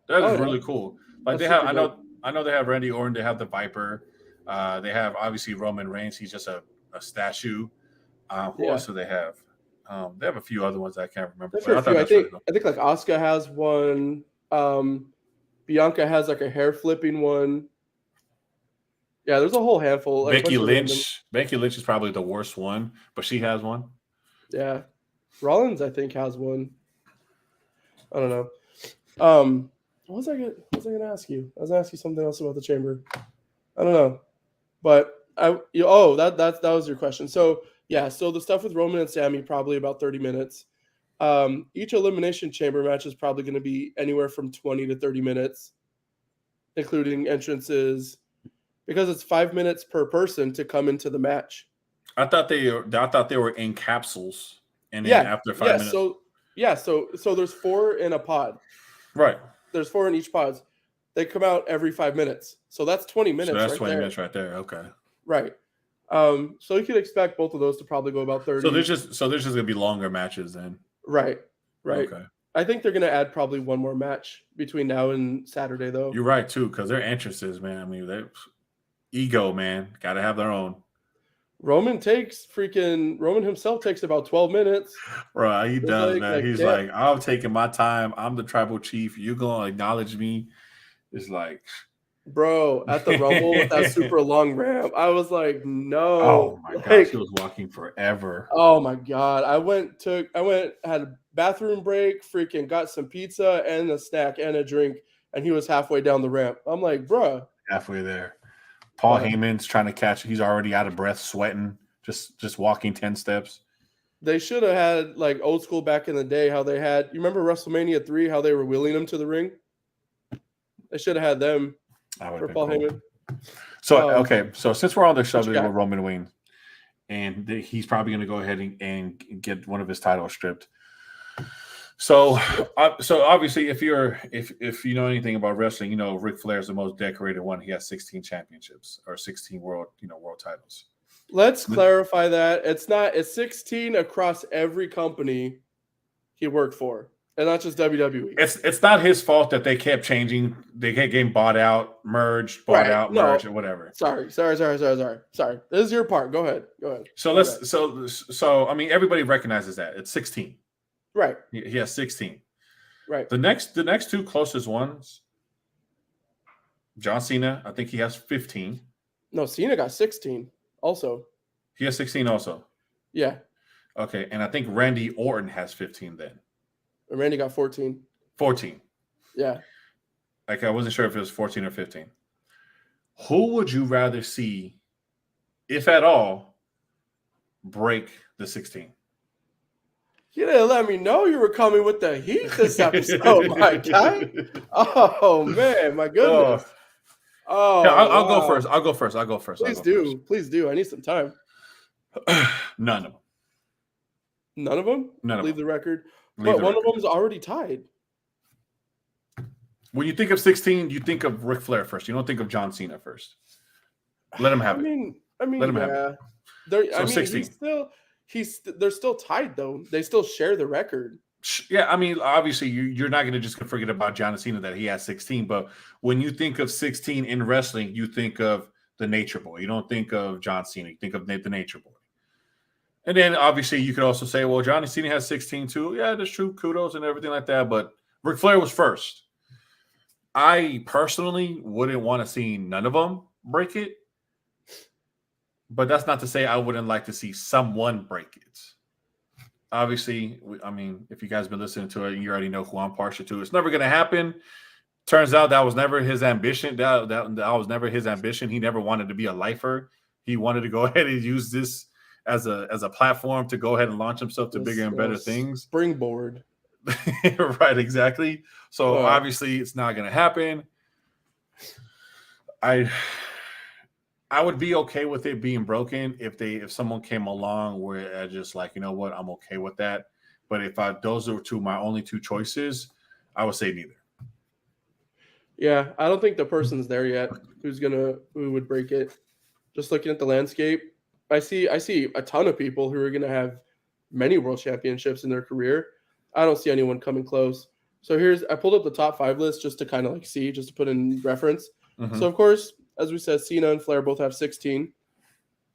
[SPEAKER 2] That is really cool. Like they have, I know they have Randy Orton, they have the Viper, they have obviously Roman Reigns. He's just a statue. Who else do they have? They have a few other ones I can't remember.
[SPEAKER 1] I think like Asuka has one. Bianca has like a hair flipping one. Yeah, there's a whole handful.
[SPEAKER 2] Becky Lynch is probably the worst one, but she has one.
[SPEAKER 1] Yeah, Rollins I think has one. I don't know. What was I gonna ask you? I was gonna ask you something else about the chamber. I don't know, but that was your question. So yeah, so the stuff with Roman and Sammy probably about 30 minutes. Each elimination chamber match is probably going to be anywhere from 20 to 30 minutes, including entrances, because it's 5 minutes per person to come into the match.
[SPEAKER 2] I thought they were in capsules, and then after 5 minutes.
[SPEAKER 1] So there's 4 in a pod.
[SPEAKER 2] Right.
[SPEAKER 1] There's 4 in each pod. They come out every 5 minutes, so that's 20 minutes.
[SPEAKER 2] So that's 20 minutes right there. Okay.
[SPEAKER 1] Right. So you could expect both of those to probably go about 30.
[SPEAKER 2] So there's just going to be longer matches then.
[SPEAKER 1] Right.
[SPEAKER 2] Okay.
[SPEAKER 1] I think they're going to add probably one more match between now and Saturday, though.
[SPEAKER 2] You're right, too, because their entrances, man. I mean, they're ego, man. Got to have their own.
[SPEAKER 1] Roman himself takes about 12 minutes.
[SPEAKER 2] Right, he does, man. He's like, I'm taking my time. I'm the tribal chief. You're going to acknowledge me. It's like...
[SPEAKER 1] Bro, at the Rumble with that super long ramp, I was like, no.
[SPEAKER 2] Oh my gosh, he was walking forever.
[SPEAKER 1] Oh my god. I had a bathroom break, freaking got some pizza and a snack and a drink, and he was halfway down the ramp. I'm like, bro.
[SPEAKER 2] Halfway there. Paul Heyman's trying to catch, he's already out of breath, sweating, just walking 10 steps.
[SPEAKER 1] They should have had like old school back in the day, how they had, you remember WrestleMania 3, how they were wheeling him to the ring? They should have had them. For Paul Heyman.
[SPEAKER 2] So okay, so since we're on the subject with Roman Reigns, and he's probably going to go ahead and get one of his titles stripped. So obviously, if you know anything about wrestling, you know Ric Flair is the most decorated one. He has 16 championships or 16 world titles.
[SPEAKER 1] Let's clarify that. It's 16 across every company he worked for, and not just WWE.
[SPEAKER 2] It's not his fault that they kept changing. They kept getting bought out, merged, merged, or whatever.
[SPEAKER 1] Sorry. This is your part. Go ahead.
[SPEAKER 2] So I mean, everybody recognizes that it's 16.
[SPEAKER 1] Right.
[SPEAKER 2] He has 16.
[SPEAKER 1] Right.
[SPEAKER 2] The next two closest ones, John Cena, I think he has 15.
[SPEAKER 1] No, Cena got 16 also.
[SPEAKER 2] He has 16 also.
[SPEAKER 1] Yeah.
[SPEAKER 2] Okay, and I think Randy Orton has 15 then.
[SPEAKER 1] And Randy got 14.
[SPEAKER 2] 14.
[SPEAKER 1] Yeah.
[SPEAKER 2] Like, I wasn't sure if it was 14 or 15. Who would you rather see, if at all, break the 16?
[SPEAKER 1] You didn't let me know you were coming with the heat this episode, my guy. Oh, man. My goodness. Oh,
[SPEAKER 2] yeah, I'll go first. I'll go first.
[SPEAKER 1] Please do. I need some time.
[SPEAKER 2] None of them.
[SPEAKER 1] None of them?
[SPEAKER 2] None of
[SPEAKER 1] Leave
[SPEAKER 2] them.
[SPEAKER 1] the record. But one of them's already tied.
[SPEAKER 2] When you think of 16, you think of Ric Flair first. You don't think of John Cena first. Let him have it.
[SPEAKER 1] I mean,
[SPEAKER 2] let him have it.
[SPEAKER 1] So
[SPEAKER 2] 16.
[SPEAKER 1] They're still tied though. They still share the record.
[SPEAKER 2] Yeah, I mean, obviously, you're not going to just forget about John Cena that he has 16. But when you think of 16 in wrestling, you think of the Nature Boy. You don't think of John Cena. You think of the Nature Boy. And then, obviously, you could also say, well, Johnny Cena has 16 too. Yeah, that's true. Kudos and everything like that. But Ric Flair was first. I personally wouldn't want to see none of them break it. But that's not to say I wouldn't like to see someone break it. Obviously, I mean, if you guys have been listening to it, you already know who I'm partial to. It's never going to happen. Turns out that was never his ambition. That was never his ambition. He never wanted to be a lifer. He wanted to go ahead and use this as a platform to go ahead and launch himself to bigger and better things.
[SPEAKER 1] Springboard.
[SPEAKER 2] Right, exactly. So obviously it's not going to happen. I would be okay with it being broken if someone came along where I just like, you know what, I'm okay with that. But if those are my only two choices, I would say neither.
[SPEAKER 1] Yeah, I don't think the person's there yet who would break it. Just looking at the landscape, I see a ton of people who are going to have many world championships in their career. I don't see anyone coming close. So I pulled up the top 5 list just to kind of like see, just to put in reference. Mm-hmm. So of course, as we said, Cena and Flair both have 16.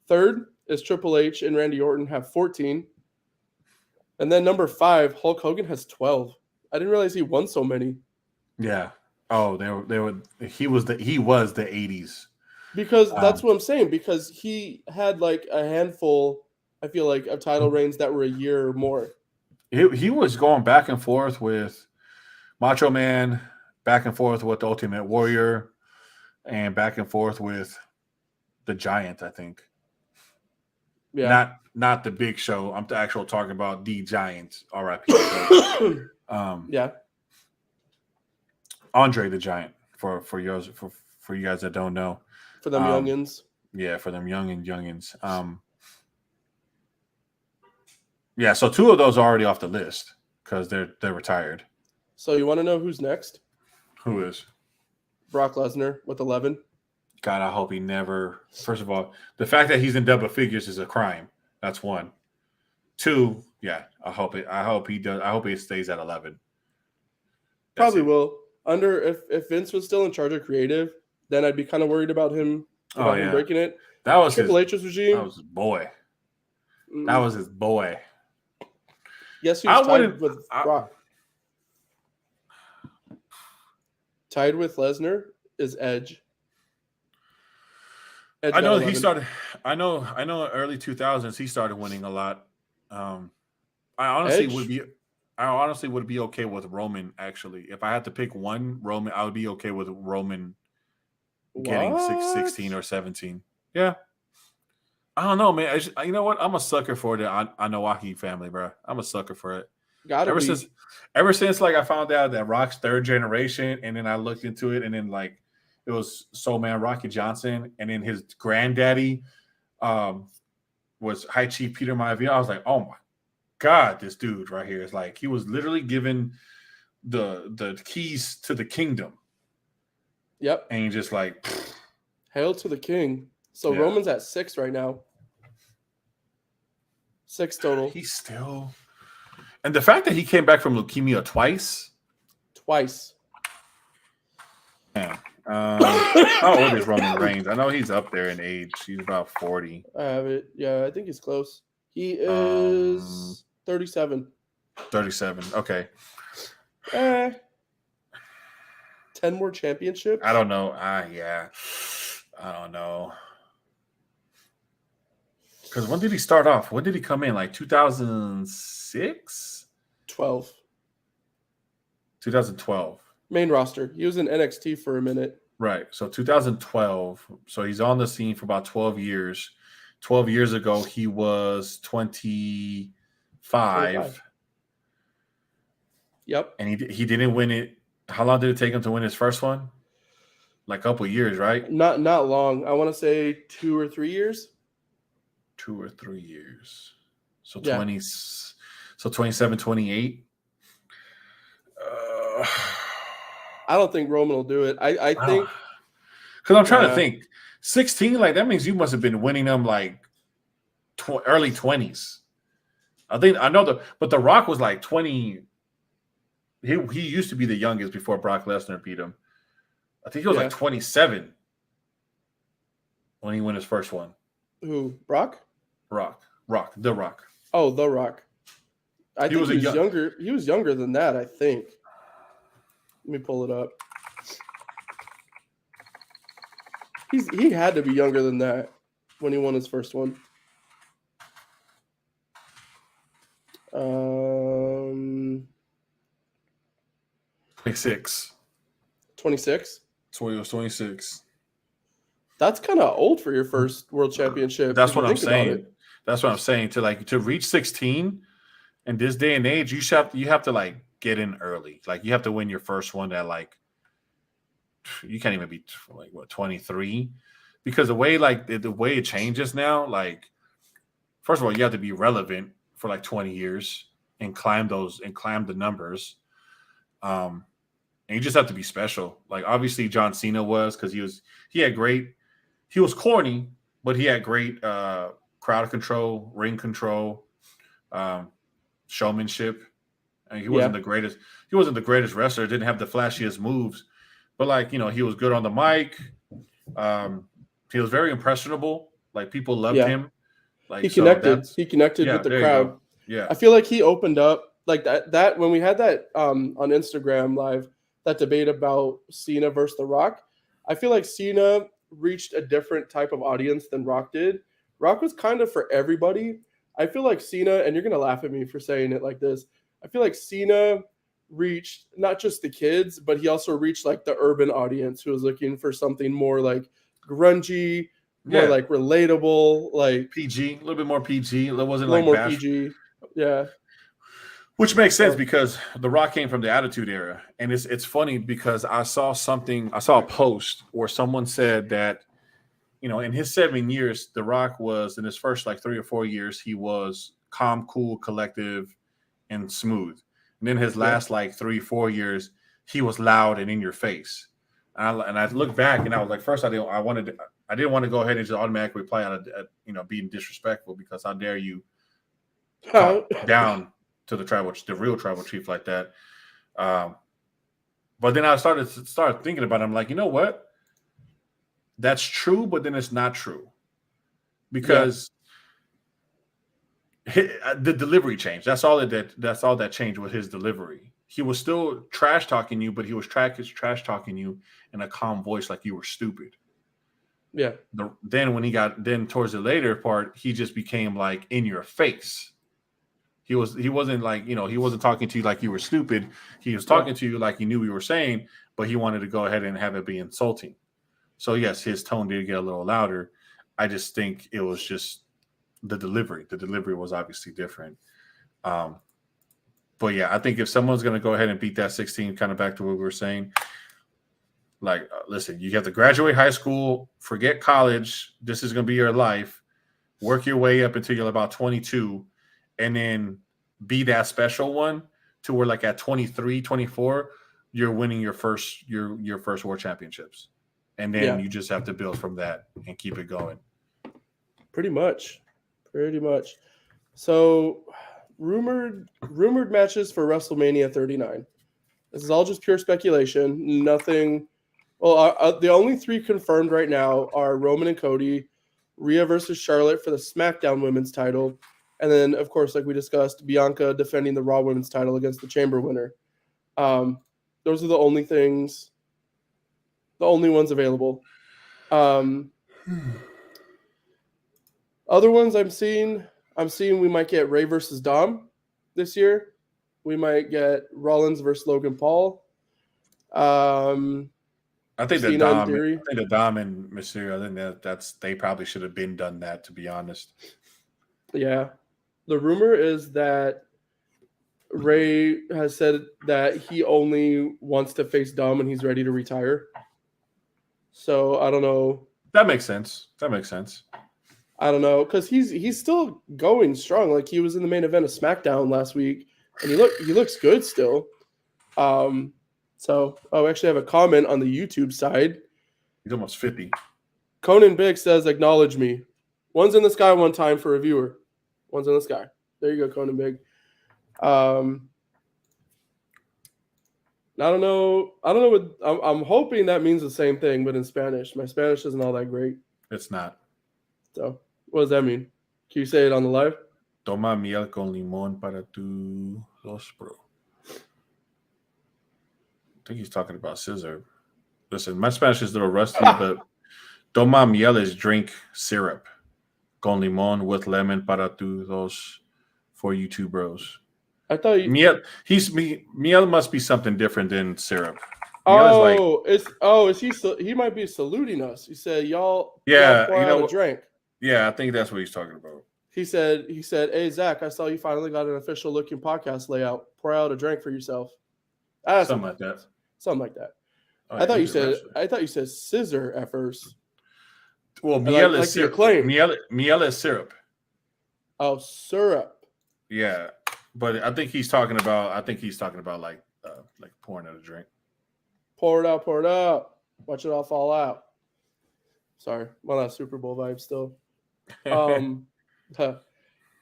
[SPEAKER 1] Third is Triple H and Randy Orton have 14. And then number 5, Hulk Hogan has 12. I didn't realize he won so many.
[SPEAKER 2] Yeah. Oh, they were. He was the 80s.
[SPEAKER 1] Because that's what I'm saying. Because he had like a handful, I feel like, of title reigns that were a year or more.
[SPEAKER 2] He was going back and forth with Macho Man, back and forth with the Ultimate Warrior, and back and forth with the Giant, I think. Yeah. Not the Big Show. I'm actually talking about the Giant, R.I.P.
[SPEAKER 1] Yeah.
[SPEAKER 2] Andre the Giant, for you guys that don't know.
[SPEAKER 1] For them youngins.
[SPEAKER 2] Yeah, for them youngins. Yeah, so 2 of those are already off the list because they're retired.
[SPEAKER 1] So you want to know who's next?
[SPEAKER 2] Who is?
[SPEAKER 1] Brock Lesnar with 11.
[SPEAKER 2] God, I hope he never. First of all, the fact that he's in double figures is a crime. That's 1. 2, yeah, I hope he does. I hope he stays at 11.
[SPEAKER 1] Probably will. If Vince was still in charge of creative, then I'd be kind of worried about him breaking it.
[SPEAKER 2] That was
[SPEAKER 1] Triple H's regime.
[SPEAKER 2] That was his boy. That was his boy.
[SPEAKER 1] Yes, he was tied with Brock. Tied with Lesnar is Edge.
[SPEAKER 2] I know he started. I know. Early 2000s, he started winning a lot. I honestly would be okay with Roman. Actually, if I had to pick one Roman, I would be okay with Roman getting 16 or 17. Yeah. I don't know, man. You know what? I'm a sucker for the Anoa'i family, bro. I'm a sucker for it. Ever since like I found out that Rock's 3rd generation, and then I looked into it, and then like it was Soul Man Rocky Johnson, and then his granddaddy was High Chief Peter Maivia. I was like, oh my God, this dude right here is like he was literally given the keys to the kingdom.
[SPEAKER 1] Yep.
[SPEAKER 2] And you're just like,
[SPEAKER 1] hail to the king. So
[SPEAKER 2] Yeah.
[SPEAKER 1] Roman's at 6 right now. 6 total.
[SPEAKER 2] He's still, and the fact that he came back from leukemia twice. Yeah. How old is Roman Reigns? I know he's up there in age. He's about 40.
[SPEAKER 1] I have it. Yeah, I think he's close. He is 37.
[SPEAKER 2] 37. Okay.
[SPEAKER 1] 10 more championships?
[SPEAKER 2] I don't know. Yeah. I don't know. Because when did he start off? When did he come in? Like 2006?
[SPEAKER 1] 12.
[SPEAKER 2] 2012.
[SPEAKER 1] Main roster. He was in NXT for a minute.
[SPEAKER 2] Right. So 2012. So he's on the scene for about 12 years. 12 years ago, he was 25.
[SPEAKER 1] Yep.
[SPEAKER 2] And he didn't win it. How long did it take him to win his first one? Like a couple years, right?
[SPEAKER 1] Not long. I want to say 2 or 3 years.
[SPEAKER 2] 2 or 3 years. So
[SPEAKER 1] Yeah.
[SPEAKER 2] 27, 28.
[SPEAKER 1] I don't think Roman will do it. I think
[SPEAKER 2] because I'm trying to think. 16, like that means you must have been winning them like early 20s. I know but The Rock was like 20. He used to be the youngest before Brock Lesnar beat him. I think he was like 27 when he won his first one.
[SPEAKER 1] Who? Brock?
[SPEAKER 2] The Rock.
[SPEAKER 1] Oh, The Rock. I think he was
[SPEAKER 2] young...
[SPEAKER 1] younger. He was younger than that, I think. Let me pull it up. He had to be younger than that when he won his first one.
[SPEAKER 2] 26.
[SPEAKER 1] 26?
[SPEAKER 2] So he was 26.
[SPEAKER 1] That's kind of old for your first world championship.
[SPEAKER 2] That's what I'm saying. That's what I'm saying. To reach 16 in this day and age, you have to like get in early. Like you have to win your first one at like you can't even be like 23, because the way it changes now, like first of all, you have to be relevant for like 20 years and climb the numbers. And you just have to be special. Like obviously John Cena was, because he was corny, but he had great crowd control, ring control, showmanship. And he wasn't the greatest. He wasn't the greatest wrestler. Didn't have the flashiest moves, but like he was good on the mic. He was very impressionable. Like people loved him. Like
[SPEAKER 1] he connected. He connected with the crowd.
[SPEAKER 2] Yeah,
[SPEAKER 1] I feel like he opened up like that when we had that on Instagram Live, that debate about Cena versus The Rock. I feel like Cena reached a different type of audience than Rock did. Rock was kind of for everybody. I feel like Cena, and you're gonna laugh at me for saying it like this, I feel like Cena reached not just the kids, but he also reached like the urban audience who was looking for something more like grungy, more like relatable, like
[SPEAKER 2] PG, a little bit more PG. It wasn't
[SPEAKER 1] a little
[SPEAKER 2] like
[SPEAKER 1] more PG. Yeah.
[SPEAKER 2] Which makes sense because The Rock came from the Attitude Era. And it's funny because I saw a post where someone said that, in his 7 years, The Rock was, in his first like 3 or 4 years, he was calm, cool, collective, and smooth. And then his last like 3-4 years, he was loud and in your face. And I looked back and I was like, first I didn't want to go ahead and just automatically reply out of being disrespectful, because how dare you talk down to the real tribal chief like that. But then I started thinking about it. I'm like, you know what? That's true, but then it's not true, because the delivery changed. That's all that changed with his delivery. He was still trash talking you, but he was trash talking you in a calm voice, like you were stupid.
[SPEAKER 1] Yeah.
[SPEAKER 2] Then towards the later part, he just became like in your face. He wasn't like, he wasn't talking to you like you were stupid. He was talking to you like he knew what you were saying, but he wanted to go ahead and have it be insulting. So yes, his tone did get a little louder. I just think it was just the delivery. The delivery was obviously different. But yeah, I think if someone's going to go ahead and beat that 16, kind of back to what we were saying, like, listen, you have to graduate high school, forget college. This is going to be your life. Work your way up until you're about 22. And then be that special one to where like at 23, 24, you're winning your first world championships. And then you just have to build from that and keep it going.
[SPEAKER 1] Pretty much. So rumored matches for WrestleMania 39. This is all just pure speculation. Nothing. Well, the only 3 confirmed right now are Roman and Cody, Rhea versus Charlotte for the SmackDown Women's title, and then, of course, like we discussed, Bianca defending the Raw Women's title against the Chamber winner. Those are the only ones available. Other ones I'm seeing we might get Ray versus Dom this year. We might get Rollins versus Logan Paul.
[SPEAKER 2] I think the Dom and Mysterio, I think they probably should have been done that, to be honest.
[SPEAKER 1] Yeah. The rumor is that Ray has said that he only wants to face Dom when he's ready to retire. So I don't know.
[SPEAKER 2] That makes sense.
[SPEAKER 1] I don't know, because he's still going strong. Like, he was in the main event of SmackDown last week, and he looks good still. So I actually have a comment on the YouTube side.
[SPEAKER 2] He's almost 50.
[SPEAKER 1] Conan Big says, "Acknowledge me. One's in the sky one time for a viewer. One's in the sky." There you go, Conan Big. I don't know. I'm hoping that means the same thing, but in Spanish. My Spanish isn't all that great.
[SPEAKER 2] It's not.
[SPEAKER 1] So what does that mean? Can you say it on the live?
[SPEAKER 2] Toma miel con limón para tu dos, bro. I think he's talking about scissor. Listen, my Spanish is a little rusty, but toma miel is drink syrup. Con limón with lemon para tu dos, for you two bros.
[SPEAKER 1] I thought you...
[SPEAKER 2] Miel must be something different than syrup.
[SPEAKER 1] He might be saluting us. He said, y'all
[SPEAKER 2] pour
[SPEAKER 1] out a drink.
[SPEAKER 2] Yeah, I think that's what he's talking about.
[SPEAKER 1] He said, "Hey Zach, I saw you finally got an official looking podcast layout. Pour out a drink for yourself."
[SPEAKER 2] Something like that.
[SPEAKER 1] Oh, I thought you said scissor at first.
[SPEAKER 2] Well, miel is syrup. Miel is syrup.
[SPEAKER 1] Oh, syrup.
[SPEAKER 2] Yeah, but I think he's talking about like pouring out a drink.
[SPEAKER 1] Pour it out. Watch it all fall out. Sorry, one of that Super Bowl vibe still.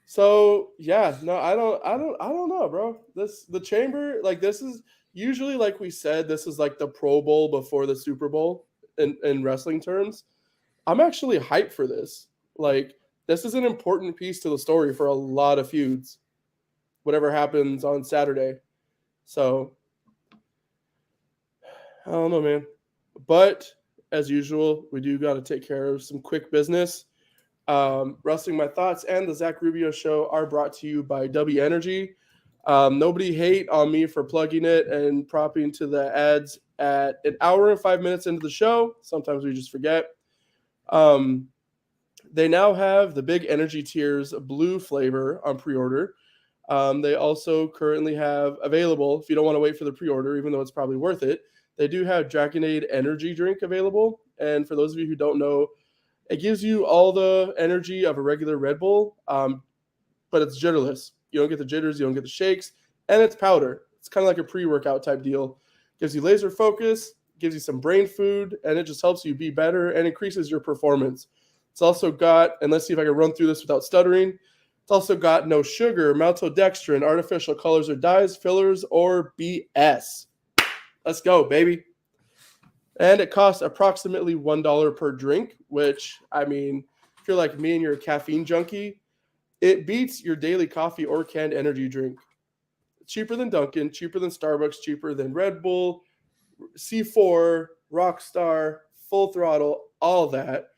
[SPEAKER 1] So yeah, no, I don't know, bro. The Chamber, like, this is usually, like we said, this is like the Pro Bowl before the Super Bowl in wrestling terms. I'm actually hyped for this. Like, this is an important piece to the story for a lot of feuds, whatever happens on Saturday. So I don't know, man. But as usual, we do got to take care of some quick business. Wrestling My Thoughts and the Zach Rubio Show are brought to you by W Energy. Nobody hate on me for plugging it and propping to the ads at an hour and 5 minutes into the show. Sometimes we just forget. They now have the big energy tiers blue flavor on pre-order. They also currently have available, if you don't want to wait for the pre-order, even though it's probably worth it, they do have Dragonade energy drink available. And for those of you who don't know, it gives you all the energy of a regular Red Bull, but it's jitterless. You don't get the jitters, you don't get the shakes, and it's powder. It's kind of like a pre-workout type deal. Gives you laser focus, gives you some brain food, and it just helps you be better and increases your performance. It's also got, and let's see if I can run through this without stuttering, it's also got no sugar, maltodextrin, artificial colors or dyes, fillers, or BS. Let's go, baby. And it costs approximately $1 per drink, which, I mean, if you're like me and you're a caffeine junkie, it beats your daily coffee or canned energy drink. Cheaper than Dunkin', cheaper than Starbucks, cheaper than Red Bull, C4, Rockstar, Full Throttle, all that.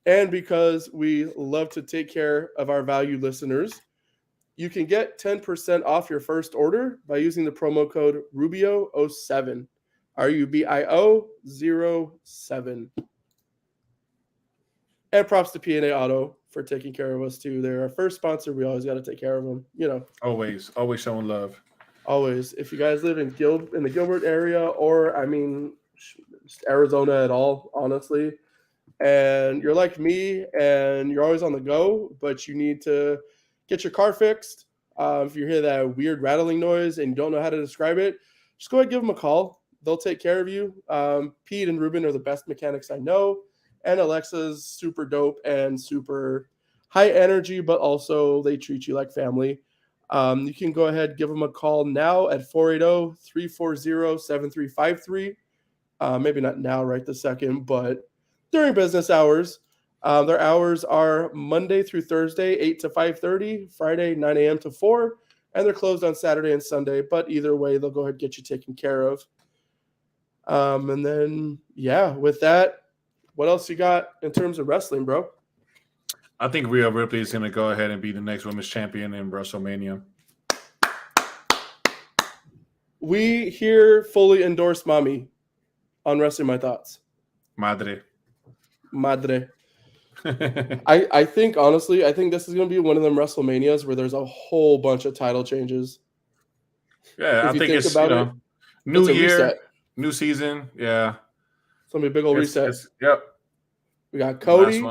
[SPEAKER 1] And because we love to take care of our valued listeners, you can get 10% off your first order by using the promo code RUBIO07. RUBIO07. And props to P&A Auto for taking care of us too. They're our first sponsor. We always got to take care of them. You know,
[SPEAKER 2] always showing love.
[SPEAKER 1] Always. If you guys live in the Gilbert area, or I mean, just Arizona at all, honestly, and you're like me and you're always on the go, but you need to get your car fixed, If you hear that weird rattling noise and you don't know how to describe it, just go ahead and give them a call. They'll take care of you. Pete and Ruben are the best mechanics I know, and Alexa's super dope and super high energy, but also they treat you like family. You can go ahead and give them a call now at 480-340-7353. Maybe not now right this second, but during business hours. Their hours are Monday through Thursday, 8 to 5:30, Friday, 9 a.m. to 4, and they're closed on Saturday and Sunday. But either way, they'll go ahead and get you taken care of. And then, yeah, with that, what else you got in terms of wrestling, bro?
[SPEAKER 2] I think Rhea Ripley is going to go ahead and be the next women's champion in WrestleMania.
[SPEAKER 1] We here fully endorse Mommy on Wrestling My Thoughts.
[SPEAKER 2] Madre.
[SPEAKER 1] I think, honestly, I think this is going to be one of them WrestleManias where there's a whole bunch of title changes.
[SPEAKER 2] Yeah, I think it's, you know, new year, reset. New season. Yeah.
[SPEAKER 1] It's going to be a big old reset.
[SPEAKER 2] Yep.
[SPEAKER 1] We got Cody.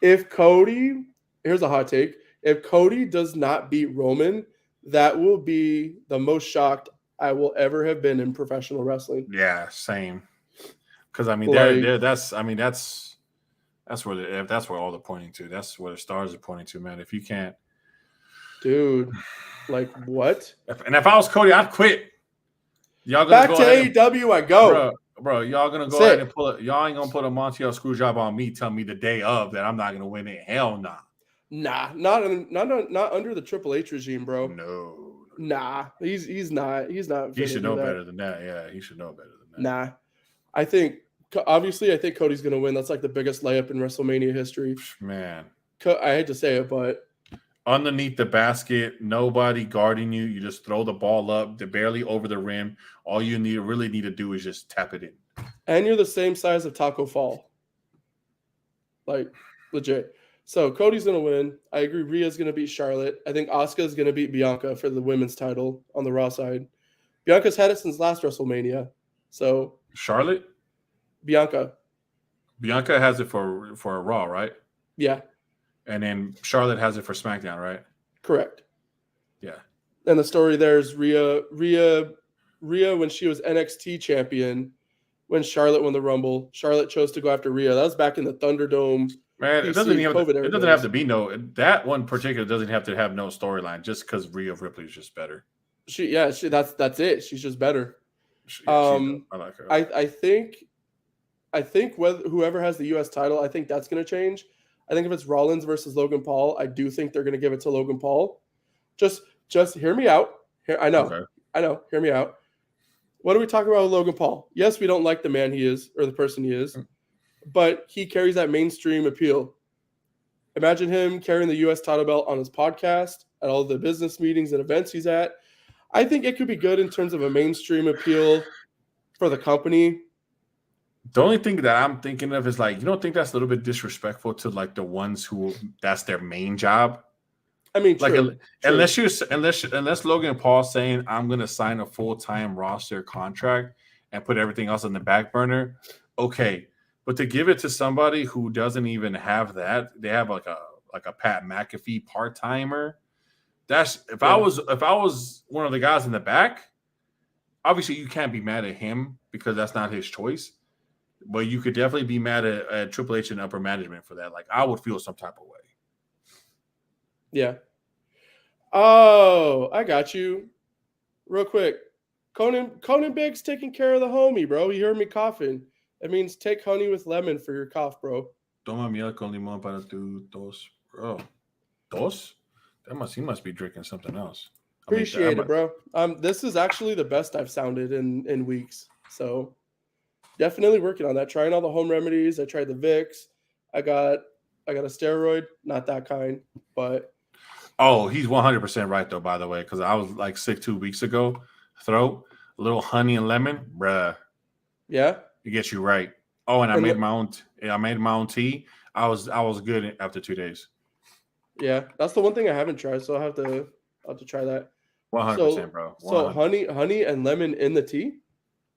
[SPEAKER 1] If Cody, here's a hot take. If Cody does not beat Roman, that will be the most shocked I will ever have been in professional wrestling.
[SPEAKER 2] Yeah, same. Because I mean, that's where all they're pointing to. That's where the stars are pointing to, man. If you can't,
[SPEAKER 1] dude, like what?
[SPEAKER 2] And if I was Cody, I'd quit.
[SPEAKER 1] Y'all gonna back to AEW, I go,
[SPEAKER 2] bro. Y'all gonna go ahead and pull it. Y'all ain't gonna put a Montreal screw job on me. Tell me the day of that I'm not gonna win it. Hell nah. Nah,
[SPEAKER 1] not under the Triple H regime, bro.
[SPEAKER 2] No.
[SPEAKER 1] Nah, he's not. He's not.
[SPEAKER 2] He should know better than that. Yeah, he should know better than that.
[SPEAKER 1] Nah, I think Cody's gonna win. That's like the biggest layup in WrestleMania history.
[SPEAKER 2] Man,
[SPEAKER 1] I hate to say it, but
[SPEAKER 2] underneath the basket, nobody guarding you. You just throw the ball up. They're barely over the rim. All you really need to do is just tap it in.
[SPEAKER 1] And you're the same size of Taco Fall. Like, legit. So Cody's going to win. I agree. Rhea's going to beat Charlotte. I think Asuka's going to beat Bianca for the women's title on the Raw side. Bianca's had it since last WrestleMania. So
[SPEAKER 2] Charlotte?
[SPEAKER 1] Bianca
[SPEAKER 2] has it for a Raw, right?
[SPEAKER 1] Yeah.
[SPEAKER 2] And then Charlotte has it for SmackDown, right?
[SPEAKER 1] Correct.
[SPEAKER 2] Yeah.
[SPEAKER 1] And the story there is Rhea when she was NXT champion, when Charlotte won the Rumble, Charlotte chose to go after Rhea. That was back in the Thunderdome.
[SPEAKER 2] Man, it doesn't have to be that one particular doesn't have to have no storyline just because Rhea Ripley is just better.
[SPEAKER 1] That's it. She's just better.
[SPEAKER 2] I like her.
[SPEAKER 1] I think whoever has the U.S. title, I think that's going to change. I think if it's Rollins versus Logan Paul, I do think they're going to give it to Logan Paul. Just hear me out. I know. Hear me out. What are we talking about with Logan Paul? Yes, we don't like the man he is or the person he is, but he carries that mainstream appeal. Imagine him carrying the U.S. title belt on his podcast, at all the business meetings and events he's at. I think it could be good in terms of a mainstream appeal for the company.
[SPEAKER 2] The only thing that I'm thinking of is like, you don't think that's a little bit disrespectful to like the ones who that's their main job?
[SPEAKER 1] I mean,
[SPEAKER 2] true. Unless Logan Paul saying I'm going to sign a full-time roster contract and put everything else on the back burner, okay. But to give it to somebody who doesn't even have that, they have like a Pat McAfee part-timer. If I was one of the guys in the back, obviously you can't be mad at him because that's not his choice. But you could definitely be mad at Triple H and upper management for that. Like I would feel some type of way.
[SPEAKER 1] Yeah. Oh, I got you. Real quick. Conan Biggs taking care of the homie, bro. He heard me coughing. That means take honey with lemon for your cough, bro.
[SPEAKER 2] Toma miel con limón para tu tos, bro. Tos? He must be drinking something else.
[SPEAKER 1] Appreciate it, bro. This is actually the best I've sounded in weeks. So definitely working on that. Trying all the home remedies. I tried the Vicks. I got a steroid, not that kind, but
[SPEAKER 2] oh, he's 100% right though, by the way, because I was like sick 2 weeks ago. Throat, a little honey and lemon, bruh.
[SPEAKER 1] Yeah,
[SPEAKER 2] it gets you right. Oh, and I made my own tea. I was good after 2 days.
[SPEAKER 1] Yeah, that's the one thing I haven't tried, so I'll have to try that.
[SPEAKER 2] 100%, bro. 100%.
[SPEAKER 1] So honey and lemon in the tea?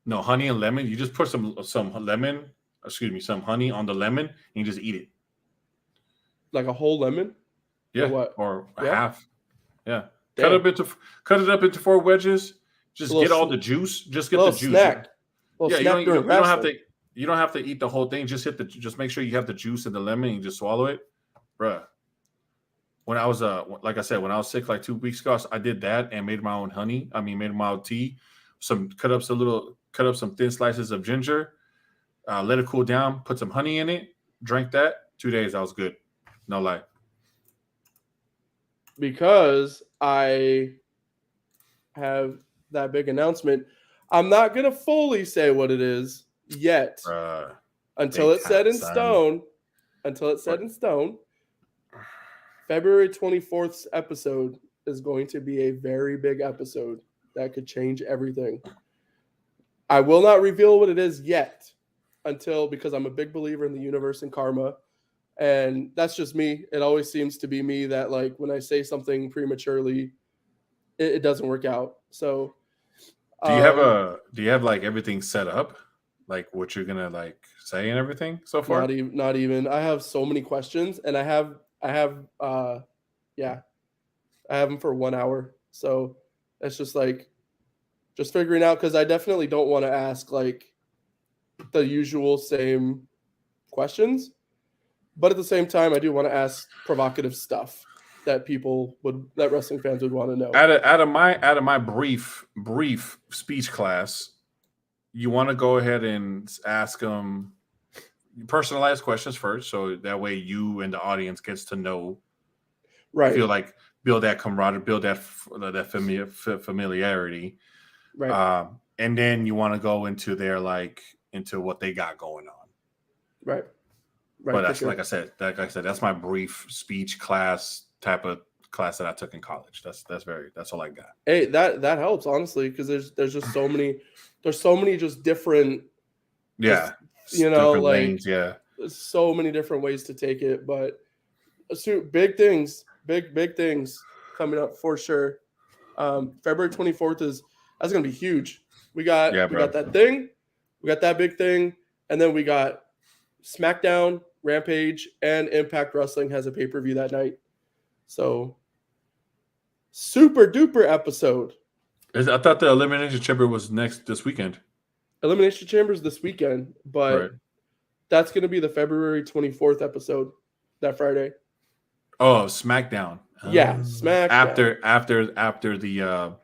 [SPEAKER 2] No, honey and lemon. You just put some honey on the lemon, and you just eat it.
[SPEAKER 1] Like a whole lemon?
[SPEAKER 2] Yeah.
[SPEAKER 1] Or what?
[SPEAKER 2] Or half. Yeah. Cut
[SPEAKER 1] Damn.
[SPEAKER 2] it up into 4 wedges. Just
[SPEAKER 1] A little
[SPEAKER 2] get all
[SPEAKER 1] sn-
[SPEAKER 2] the juice. Just
[SPEAKER 1] A
[SPEAKER 2] get
[SPEAKER 1] little
[SPEAKER 2] the juice.
[SPEAKER 1] snack. A
[SPEAKER 2] Yeah,
[SPEAKER 1] little snack during
[SPEAKER 2] you don't have
[SPEAKER 1] wrestling.
[SPEAKER 2] to. You don't have to eat the whole thing. Just make sure you have the juice and the lemon and you just swallow it, bruh. When I was like I said, when I was sick like 2 weeks ago, I did that and made my own honey. I mean, made my own tea. Cut up some thin slices of ginger. Let it cool down. Put some honey in it. Drank that. 2 days, I was good. No lie.
[SPEAKER 1] Because I have that big announcement. I'm not gonna fully say what it is yet until it's set in stone. Until it's set in stone. February 24th's episode is going to be a very big episode that could change everything. I will not reveal what it is yet because I'm a big believer in the universe and karma. And that's just me. It always seems to be me that like when I say something prematurely, it doesn't work out. So
[SPEAKER 2] do you have like everything set up? Like what you're gonna like say and everything so far?
[SPEAKER 1] Not even. I have so many questions and I have them for 1 hour. So it's just like figuring out because I definitely don't want to ask like the usual same questions. But at the same time, I do want to ask provocative stuff that wrestling fans would want to know.
[SPEAKER 2] Out of my brief speech class, you want to go ahead and ask them personalized questions first, so that way you and the audience gets to know,
[SPEAKER 1] right?
[SPEAKER 2] Feel like build that camaraderie, build that familiarity,
[SPEAKER 1] right?
[SPEAKER 2] And then you want to go into into what they got going on,
[SPEAKER 1] right?
[SPEAKER 2] But that's like I said, that's my brief speech class type of class that I took in college. That's all I got.
[SPEAKER 1] Hey, that helps honestly because there's just so many just different
[SPEAKER 2] different
[SPEAKER 1] like
[SPEAKER 2] lanes,
[SPEAKER 1] there's so many different ways to take it, but big things coming up for sure. February 24th that's gonna be huge. We got that thing, we got that big thing, and then we got SmackDown, Rampage, and Impact Wrestling has a pay-per-view that night. So super duper episode.
[SPEAKER 2] I thought the Elimination Chamber was this weekend.
[SPEAKER 1] Elimination Chamber's this weekend, but that's going to be the February 24th episode that Friday.
[SPEAKER 2] Oh, SmackDown.
[SPEAKER 1] Yeah, SmackDown.
[SPEAKER 2] After the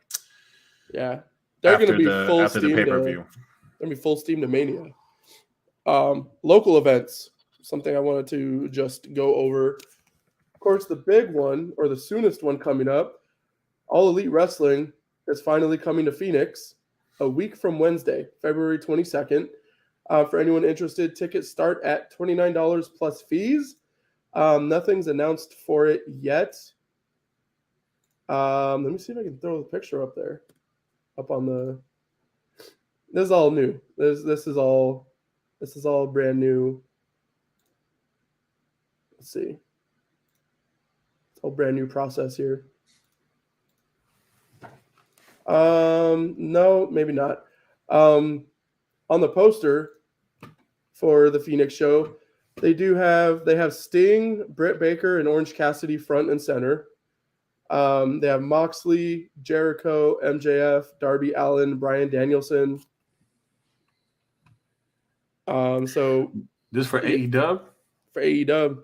[SPEAKER 1] they're going to be full
[SPEAKER 2] after
[SPEAKER 1] steam
[SPEAKER 2] the pay-per-view.
[SPEAKER 1] They're going to be full steam to Mania. Local events, something I wanted to just go over. Of course, the big one, or the soonest one coming up, All Elite Wrestling is finally coming to Phoenix a week from Wednesday, February 22nd. For anyone interested, tickets start at $29 plus fees. Nothing's announced for it yet. Let me see if I can throw the picture up there. Up on the... This is all new. This is all brand new. Let's see. It's all brand new process here. No, maybe not. On the poster for the Phoenix show, they have Sting, Britt Baker, and Orange Cassidy front and center. They have Moxley, Jericho, MJF, Darby Allin, Bryan Danielson. So
[SPEAKER 2] this for AEW?
[SPEAKER 1] For AEW.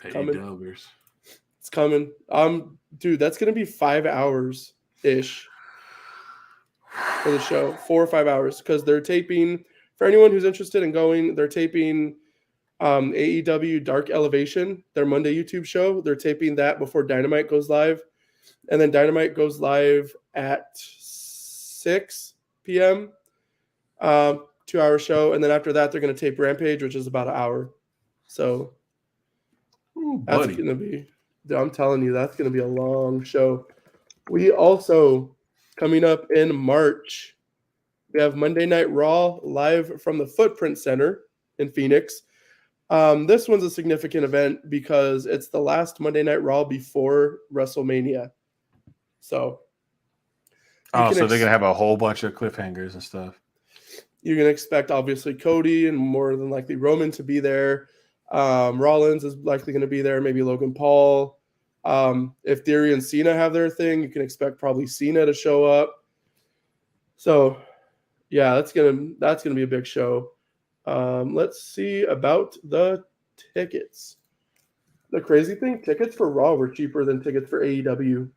[SPEAKER 2] AEWers.
[SPEAKER 1] It's coming. Dude, that's gonna be 5 hours ish for the show. 4 or 5 hours. Because they're taping, for anyone who's interested in going, they're taping AEW Dark Elevation, their Monday YouTube show. They're taping that before Dynamite goes live. And then Dynamite goes live at 6 p.m. 2-hour show. And then after that, they're going to tape Rampage, which is about an hour. So that's going to be, I'm telling you, that's going to be a long show. We also, coming up in March, we have Monday Night Raw live from the Footprint Center in Phoenix. This one's a significant event because it's the last Monday Night Raw before WrestleMania. So,
[SPEAKER 2] so they're going to have a whole bunch of cliffhangers and stuff.
[SPEAKER 1] You're going to expect, obviously, Cody and more than likely Roman to be there. Rollins is likely going to be there, maybe Logan Paul. If Theory and Cena have their thing, you can expect probably Cena to show up. So, yeah, that's gonna be a big show. Let's see about the tickets. The crazy thing, tickets for Raw were cheaper than tickets for AEW,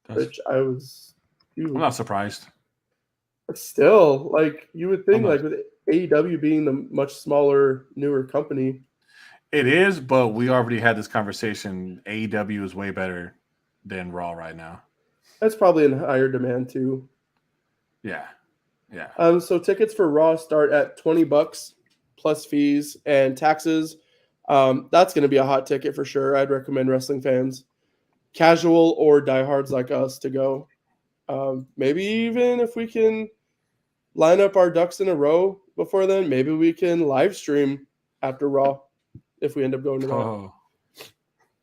[SPEAKER 1] which I was.
[SPEAKER 2] I'm not surprised.
[SPEAKER 1] Still, like you would think, like with AEW being the much smaller, newer company.
[SPEAKER 2] It is, but we already had this conversation. AEW is way better than Raw right now.
[SPEAKER 1] That's probably in higher demand too.
[SPEAKER 2] Yeah.
[SPEAKER 1] So tickets for Raw start at $20 plus fees and taxes. That's going to be a hot ticket for sure. I'd recommend wrestling fans, casual or diehards like us, to go. Maybe even if we can line up our ducks in a row before then, maybe we can live stream after Raw if we end up going to that.
[SPEAKER 2] Oh,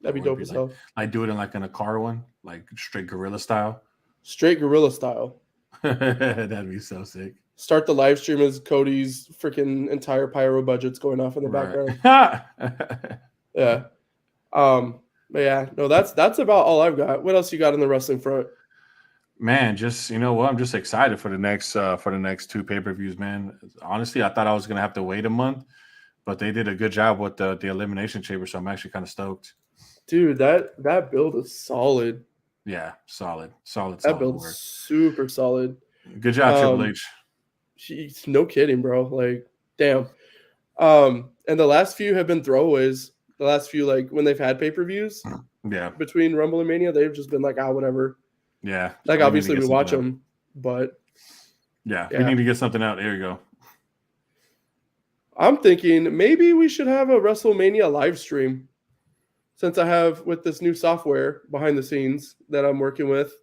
[SPEAKER 1] that'd be dope as hell.
[SPEAKER 2] I do it in like in a car one, like straight guerrilla style.
[SPEAKER 1] Straight guerrilla style.
[SPEAKER 2] That'd be so sick.
[SPEAKER 1] Start the live stream as Cody's freaking entire pyro budget's going off in the background. Yeah. But yeah, no, that's about all I've got. What else you got in the wrestling front?
[SPEAKER 2] Man, just you know what? I'm just excited for the next two pay-per-views, man. Honestly, I thought I was gonna have to wait a month, but they did a good job with the Elimination Chamber, so I'm actually kind of stoked.
[SPEAKER 1] Dude, that build is solid.
[SPEAKER 2] Yeah, solid.
[SPEAKER 1] That build is super solid.
[SPEAKER 2] Good job, Triple H.
[SPEAKER 1] No kidding, bro. Like, damn. And the last few have been throwaways. The last few, like when they've had pay-per-views, between Rumble and Mania, they've just been like, whatever.
[SPEAKER 2] Yeah,
[SPEAKER 1] like obviously we watch them, but
[SPEAKER 2] we need to get something out. There you go.
[SPEAKER 1] I'm thinking maybe we should have a WrestleMania live stream, since I have with this new software behind the scenes that I'm working with.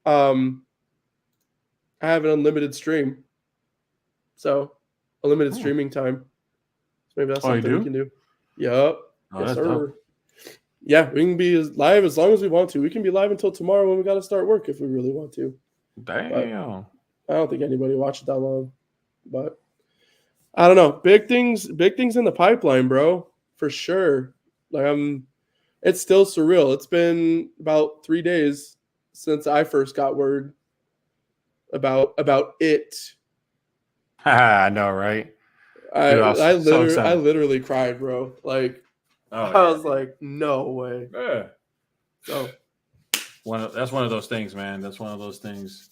[SPEAKER 1] I have an unlimited stream, so unlimited streaming time. So maybe that's something we can do. Yep. Yes, sir. Dope. Yeah, we can be as live as long as we want to. We can be live until tomorrow when we got to start work if we really want to.
[SPEAKER 2] Damn.
[SPEAKER 1] But I don't think anybody watched it that long. But I don't know. Big things in the pipeline, bro. For sure. Like it's still surreal. It's been about 3 days since I first got word about it.
[SPEAKER 2] I know, right?
[SPEAKER 1] I literally cried, bro. Like I was like, no way.
[SPEAKER 2] Yeah.
[SPEAKER 1] So
[SPEAKER 2] that's one of those things, man. That's one of those things.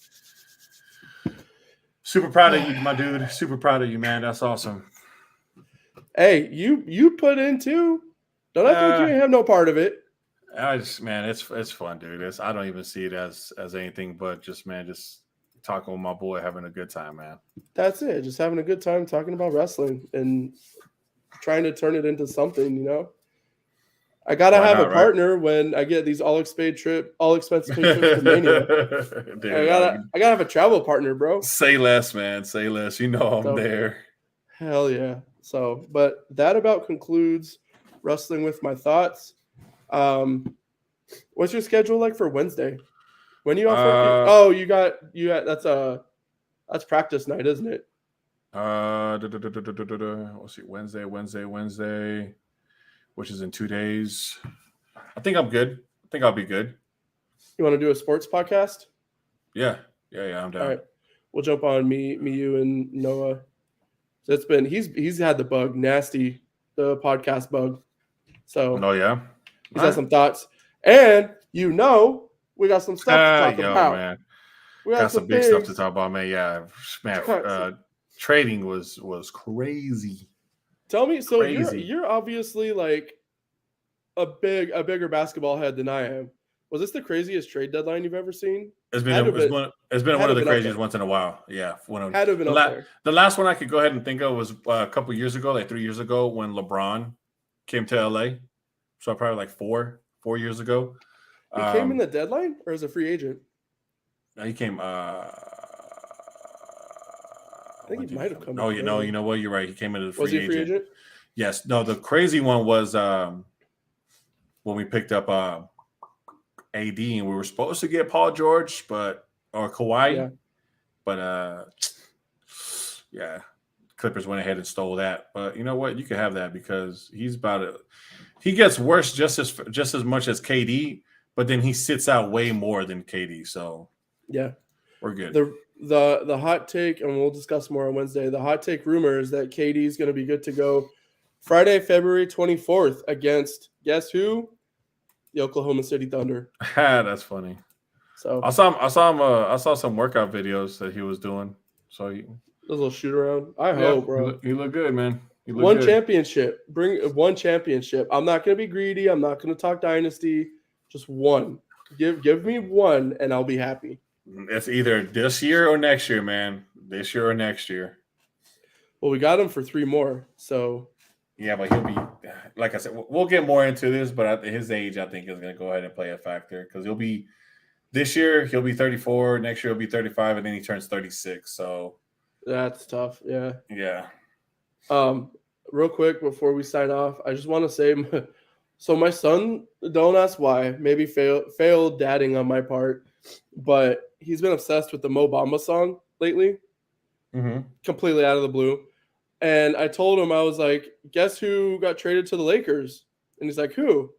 [SPEAKER 2] Super proud of you, my dude. Super proud of you, man. That's awesome.
[SPEAKER 1] Hey, you put in too. Don't act like you ain't have no part of it.
[SPEAKER 2] It's fun, dude. I don't even see it as anything but just talking with my boy, having a good time, man. That's
[SPEAKER 1] it. Just having a good time talking about wrestling and trying to turn it into something, you know. I gotta have a partner when I get these all expense paid trips to Mania. Dude, I gotta have a travel partner, bro.
[SPEAKER 2] Say less, man. Say less. You know I'm there.
[SPEAKER 1] Hell yeah. So, but that about concludes wrestling with my thoughts. What's your schedule like for Wednesday? When you off work? Oh, you got that's practice night, isn't it?
[SPEAKER 2] Let's see, Wednesday, which is in 2 days. I think I'm good. I think I'll be good.
[SPEAKER 1] You want to do a sports podcast?
[SPEAKER 2] Yeah, I'm down.
[SPEAKER 1] All right, we'll jump on me, you, and Noah. So he's had the bug, nasty, the podcast bug. So he's had some thoughts, and we got some stuff to talk about.
[SPEAKER 2] Man. We got some big stuff to talk about, man. Yeah, man. Trading was crazy.
[SPEAKER 1] Tell me, so you're obviously like a bigger basketball head than I am. Was this the craziest trade deadline you've ever seen?
[SPEAKER 2] It's been one of the craziest ones in a while. Yeah,
[SPEAKER 1] had to have been up there.
[SPEAKER 2] The last one I could go ahead and think of was a couple years ago, like 3 years ago, when LeBron came to LA. So probably like 4 years ago.
[SPEAKER 1] He came in the deadline, or as a free agent?
[SPEAKER 2] He came.
[SPEAKER 1] I think he might have come.
[SPEAKER 2] Oh, you know what? You're right. He came in as a free agent.
[SPEAKER 1] Was he a free agent?
[SPEAKER 2] Yes. No, the crazy one was when we picked up AD, and we were supposed to get Paul George, or Kawhi, but Clippers went ahead and stole that. But you know what? You can have that because he's about it. He gets worse just as much as KD, but then he sits out way more than KD. So
[SPEAKER 1] yeah,
[SPEAKER 2] we're good.
[SPEAKER 1] The hot take, and we'll discuss more on Wednesday. The hot take rumor is that KD is going to be good to go Friday, February 24th against guess who? The Oklahoma City Thunder.
[SPEAKER 2] That's funny.
[SPEAKER 1] So
[SPEAKER 2] I saw some workout videos that he was doing. So
[SPEAKER 1] a little shoot around. I hope, bro.
[SPEAKER 2] He look good, man.
[SPEAKER 1] One championship. Bring one championship. I'm not going to be greedy. I'm not going to talk dynasty. Just one. Give me one, and I'll be happy.
[SPEAKER 2] It's either this year or next year, man. This year or next year.
[SPEAKER 1] Well, we got him for 3 more. So
[SPEAKER 2] yeah, but he'll be, like I said, we'll get more into this. But at his age, I think is going to go ahead and play a factor because this year he'll be 34. Next year he'll be 35, and then he turns 36. So
[SPEAKER 1] that's tough. Yeah.
[SPEAKER 2] Yeah.
[SPEAKER 1] Real quick before we sign off, I just want to say, so my son, don't ask why, maybe failed dadding on my part, but he's been obsessed with the Mo Bamba song lately, completely out of the blue. And I told him, I was like, guess who got traded to the Lakers? And he's like, who?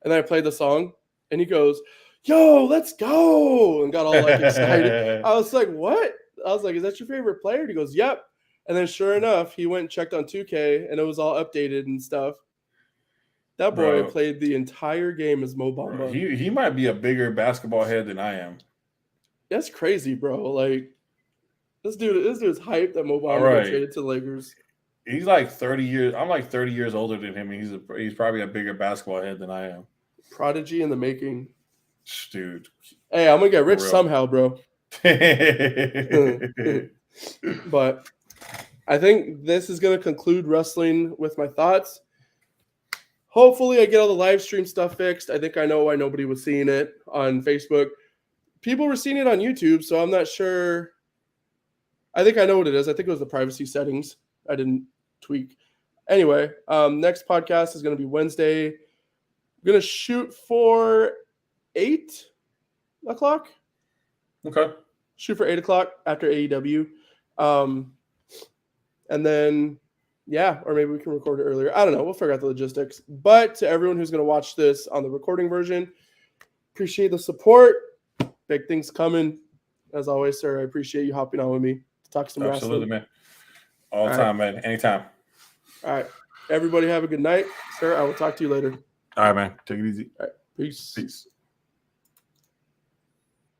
[SPEAKER 1] And then I played the song, and he goes, yo, let's go, and got all like excited. I was like, what? I was like, is that your favorite player? And he goes, yep. And then sure enough, he went and checked on 2K, and it was all updated and stuff. That boy played the entire game as Mo Bamba.
[SPEAKER 2] He might be a bigger basketball head than I am.
[SPEAKER 1] That's crazy, bro. Like, this dude's hyped that Mo Bamba got traded to the Lakers.
[SPEAKER 2] He's like 30 years. I'm like 30 years older than him. He's probably a bigger basketball head than I am.
[SPEAKER 1] Prodigy in the making.
[SPEAKER 2] Dude.
[SPEAKER 1] Hey, I'm going to get rich somehow, bro. But I think this is going to conclude wrestling with my thoughts. Hopefully I get all the live stream stuff fixed. I think I know why nobody was seeing it on Facebook. People were seeing it on YouTube, so I'm not sure. I think I know what it is. I think it was the privacy settings. I didn't tweak. Anyway, next podcast is going to be Wednesday. I'm going to shoot for 8 o'clock.
[SPEAKER 2] Okay.
[SPEAKER 1] Shoot for 8 o'clock after AEW. And then, yeah, or maybe we can record it earlier. I don't know. We'll figure out the logistics. But to everyone who's going to watch this on the recording version, appreciate the support. Big things coming. As always, sir, I appreciate you hopping on with me to talk some wrestling.
[SPEAKER 2] Absolutely, man. All the time, man. Anytime.
[SPEAKER 1] All right. Everybody have a good night. Sir, I will talk to you later.
[SPEAKER 2] All right, man. Take it easy.
[SPEAKER 1] All right. Peace.
[SPEAKER 2] Peace.